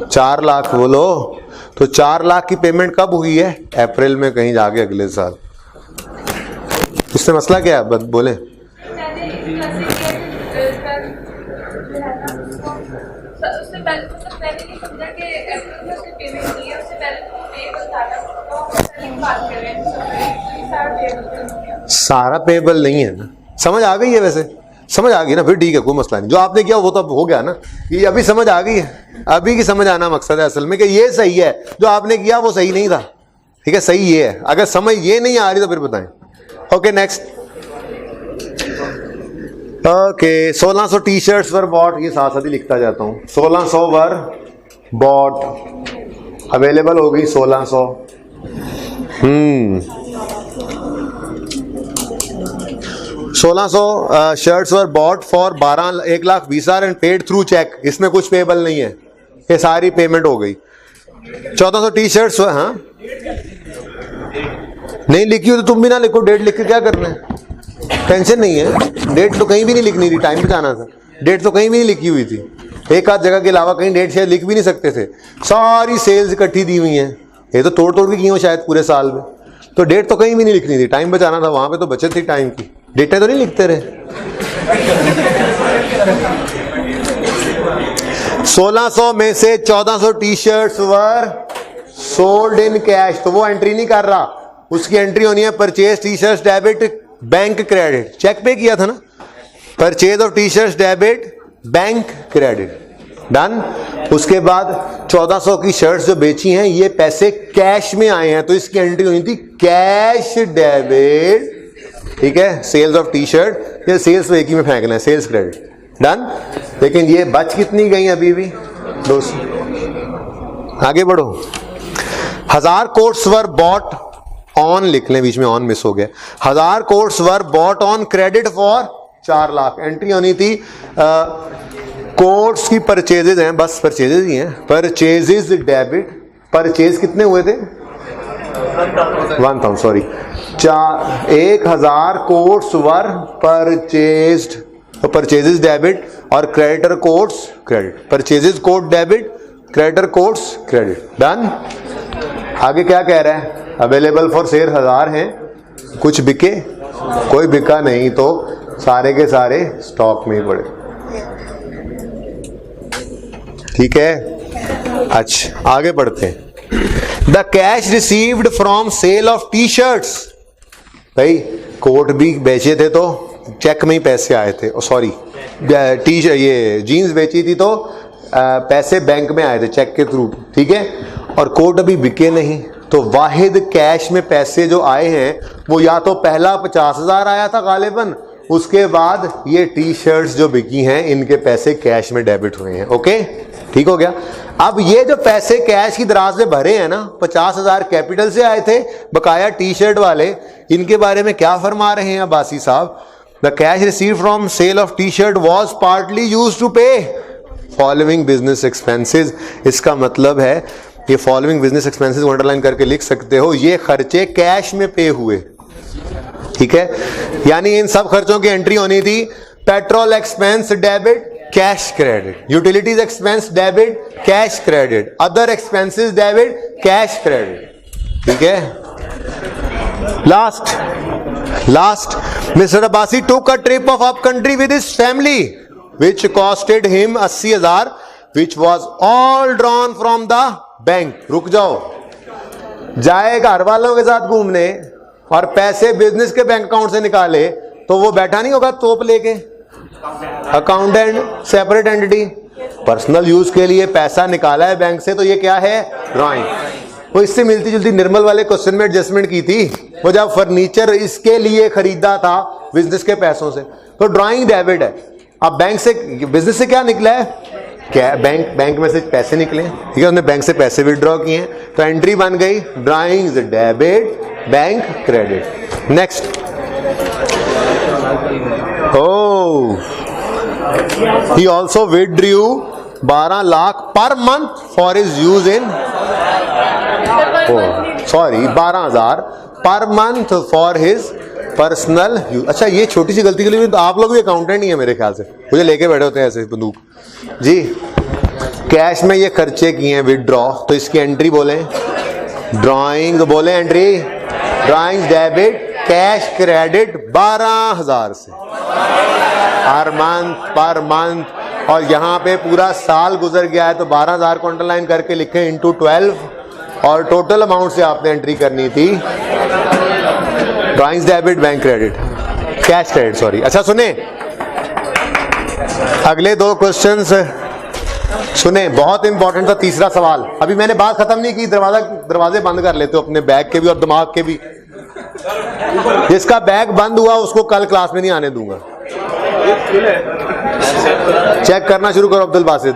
4 लाख। बोलो, तो 4 लाख की पेमेंट कब हुई है, अप्रैल में, कहीं जाके अगले साल। इससे मसला क्या है, बोले। सारा पेबल नहीं है ना, समझ आ गई है, वैसे समझ आ गई ना, फिर ठीक है, कोई मसला नहीं। जो आपने किया वो तो हो गया ना, ये अभी समझ आ गई है, अभी की समझ आना मकसद है असल में, कि ये सही है, जो आपने किया वो सही नहीं था, ठीक है, सही ये है। अगर समझ ये नहीं आ रही तो फिर बताएं। Okay next, okay 1600 T shirts were bought, ये साथ साथ ही लिखता जाता हूं, 1600 वर बॉट, अवेलेबल हो गई 1600। 1600 shirts were bought for 1,20,000 and paid through cheque, इसमें कुछ पेबल नहीं है, ये सारी पेमेंट हो गई। 1400 टी शर्ट्स, हाँ नहीं लिखी हो तो तुम भी ना लिखो, डेट लिख के क्या करना है, टेंशन नहीं है, डेट तो कहीं भी नहीं लिखनी थी, टाइम पे जाना था, डेट तो कहीं भी नहीं लिखी हुई थी, एक आध जगह के अलावा कहीं डेट शायद लिख भी नहीं सकते थे, सारी सेल्स इकट्ठी दी हुई हैं, ये तो तोड़ तोड़ के की हो शायद पूरे साल में, तो डेट तो कहीं भी नहीं लिखनी थी, टाइम बचाना था, वहां पे तो बचत थी टाइम की, डेटें तो नहीं लिखते रहे। 1600 में से 1400 T shirts were sold in cash, तो वो एंट्री नहीं कर रहा, उसकी एंट्री होनी है purchase T shirts debit bank credit, cheque pay किया था ना, purchase of T shirts debit bank credit, done. उसके बाद 1400 की शर्ट्स जो बेची हैं ये पैसे कैश में आए हैं, तो इसकी एंट्री होनी थी कैश डेबिट, ठीक है, सेल्स ऑफ टी शर्ट, ये सेल्स एक ही में फेंकना है, सेल्स क्रेडिट, डन। लेकिन ये बच कितनी गई अभी भी 200। आगे बढ़ो, 1000 कोट्स वर बॉट ऑन, लिख लें, बीच में ऑन मिस हो गया, 1000 coats were bought on credit for 4 lakh, entry होनी थी कोट्स की परचेजेज हैं, बस परचेजेज ही हैं, परचेजेज डेबिट, परचेज कितने हुए थे 1000 कोट्स वर परचेज्ड तो परचेजेस डेबिट और creditor codes credit, purchases code debit, creditor codes credit, done. आगे क्या कह रहा है, अवेलेबल फॉर सेल 1000 हैं, कुछ बिके, कोई बिका नहीं तो सारे के सारे स्टॉक में ही पड़े, ठीक है। अच्छा आगे बढ़ते हैं। The cash received from sale of T shirts, भाई कोट भी बेचे थे तो चेक में ही पैसे आए थे, सॉरी ये जीन्स बेची थी तो पैसे बैंक में आए थे चेक के थ्रू, ठीक है। और कोट अभी बिके नहीं तो वाहिद कैश में पैसे जो आए हैं वो या तो पहला 50,000 आया था गालिबन, उसके बाद ये टी शर्ट्स जो बिकी हैं इनके पैसे कैश में डेबिट हुए हैं, ओके ठीक हो गया। अब ये जो पैसे कैश की दराज में भरे हैं ना, 50,000 कैपिटल से आए थे, बकाया टी शर्ट वाले, इनके बारे में क्या फरमा रहे हैं अब्बासी साहब, the cash receive from sale of T shirt was partly use to pay following business expenses. इसका मतलब है ये फॉलोइंग बिजनेस एक्सपेंसेस अंडरलाइन करके लिख सकते हो, ये खर्चे कैश में पे हुए, ठीक है। यानी इन सब खर्चों की एंट्री होनी थी, petrol expense debit cash credit, utilities expense debit cash credit, other expenses debit cash credit, ठीक है। लास्ट मिस्टर अब्बासी टूक a trip of up country with his family which costed him 80,000 which was all drawn from the bank. रुक जाओ, जाए घर वालों के साथ घूमने और पैसे बिजनेस के बैंक अकाउंट से निकाले तो वो बैठा नहीं होगा तोप लेके, accountant separate entity, personal use के लिए पैसा निकाला है बैंक से तो ये क्या है, ड्राइंग। वो इससे मिलती जुलती निर्मल वाले क्वेश्चन में एडजस्टमेंट की थी, वो जब फर्नीचर इसके लिए खरीदा था बिजनेस के पैसों से, तो ड्राइंग डेबिट है। अब बैंक से बिजनेस से क्या निकला है, क्या बैंक में से पैसे निकले, ठीक है, उसने बैंक से पैसे विड्रॉ किए हैं तो एंट्री बन गई drawings debit bank credit. Next, oh he also withdrew 12 lakh per month for his use in, sorry 12,000 per month for his personal use. अच्छा ये छोटी सी गलती के लिए तो आप लोग भी अकाउंटेंट ही है मेरे ख्याल से, मुझे लेके बैठे होते हैं ऐसे बंदूक जी। कैश में ये खर्चे किए हैं विदड्रॉ, तो इसकी एंट्री बोले ड्राइंग, बोले entry drawing debit cash credit 12,000 से पर मंथ, और यहाँ पे पूरा साल गुजर गया है तो 12,000 को अंडरलाइन करके लिखे इंटू 12, और टोटल अमाउंट से आपने एंट्री करनी थी drawings debit bank credit cash credit, sorry. अच्छा सुने अगले दो क्वेश्चंस सुने, बहुत इंपॉर्टेंट था तीसरा सवाल। अभी मैंने बात खत्म नहीं की, दरवाजे बंद कर लेते हो अपने बैग के भी और दिमाग के भी। जिसका बैग बंद हुआ उसको कल क्लास में नहीं आने दूंगा। चेक करना शुरू करो अब्दुल बासित।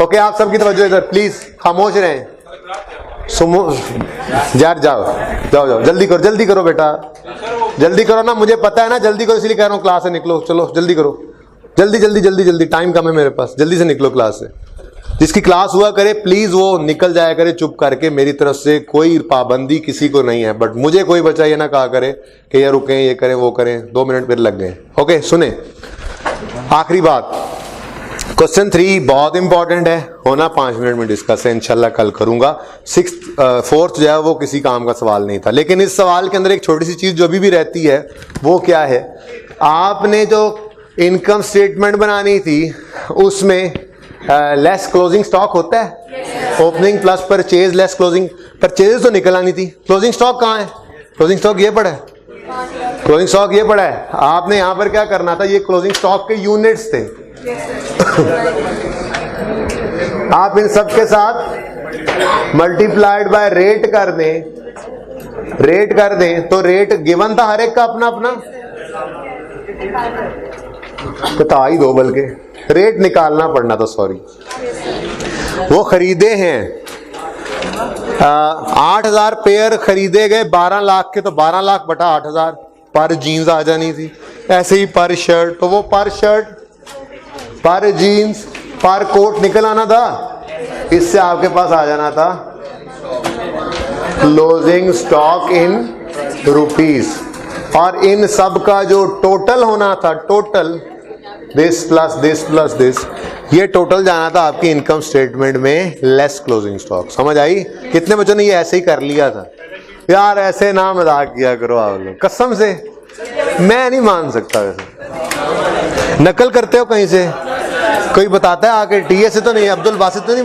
ओके आप सबकी तवज्जो इधर प्लीज, खामोश रहें। यार जाओ जल्दी करो बेटा, जल्दी करो ना, मुझे पता है ना, जल्दी करो इसलिए कह रहा हूँ क्लास से निकलो, चलो जल्दी करो, जल्दी टाइम कम है मेरे पास, जल्दी से निकलो क्लास से। जिसकी क्लास हुआ करे प्लीज वो निकल जाया करे चुप करके, मेरी तरफ से कोई पाबंदी किसी को नहीं है, बट मुझे कोई बच्चा ये ना कहा करे कि ये रुकें ये करें वो करें, 2 मिनट फिर लग गए। ओके सुने आखिरी बात, क्वेश्चन 3 बहुत इंपॉर्टेंट है, होना 5 मिनट में डिस्कस है, इंशाल्लाह कल करूंगा। 4th जो है वो किसी काम का सवाल नहीं था, लेकिन इस सवाल के अंदर एक छोटी सी चीज जो अभी भी रहती है वो क्या है, आपने जो इनकम स्टेटमेंट बनानी थी उसमें लेस क्लोजिंग स्टॉक होता है, opening plus purchase less closing, purchase तो निकल आनी थी, क्लोजिंग स्टॉक कहाँ है, क्लोजिंग स्टॉक ये पड़ा है, क्लोजिंग स्टॉक ये पड़ा है। आपने यहां पर क्या करना था, ये क्लोजिंग स्टॉक के यूनिट्स थे आप इन सब के साथ मल्टीप्लाइड बाय रेट कर दें तो रेट गिवन था हर एक का अपना अपना, बता ही दो, बल्कि रेट निकालना पड़ना था, सॉरी। वो खरीदे हैं 8,000 पेयर खरीदे गए 12 लाख के, तो 12 लाख बटा 8,000 पर जीन्स आ जानी थी। ऐसे ही पर शर्ट, तो वो पर शर्ट पर जीन्स पर कोट निकल आना था, इससे आपके पास आ जाना था क्लोजिंग स्टॉक इन रुपीस, और इन सब का जो टोटल होना था, total this plus this plus this, ये टोटल जाना था आपकी इनकम स्टेटमेंट में लेस क्लोजिंग स्टॉक। समझ आई? कितने बच्चों ने ये ऐसे ही कर लिया था? यार ऐसे ना मजाक किया करो आप लोग, कसम से मैं नहीं मान सकता। वैसे नकल करते हो कहीं से? कोई बताता है आके? टीए से तो नहीं, अब्दुल बासित तो नहीं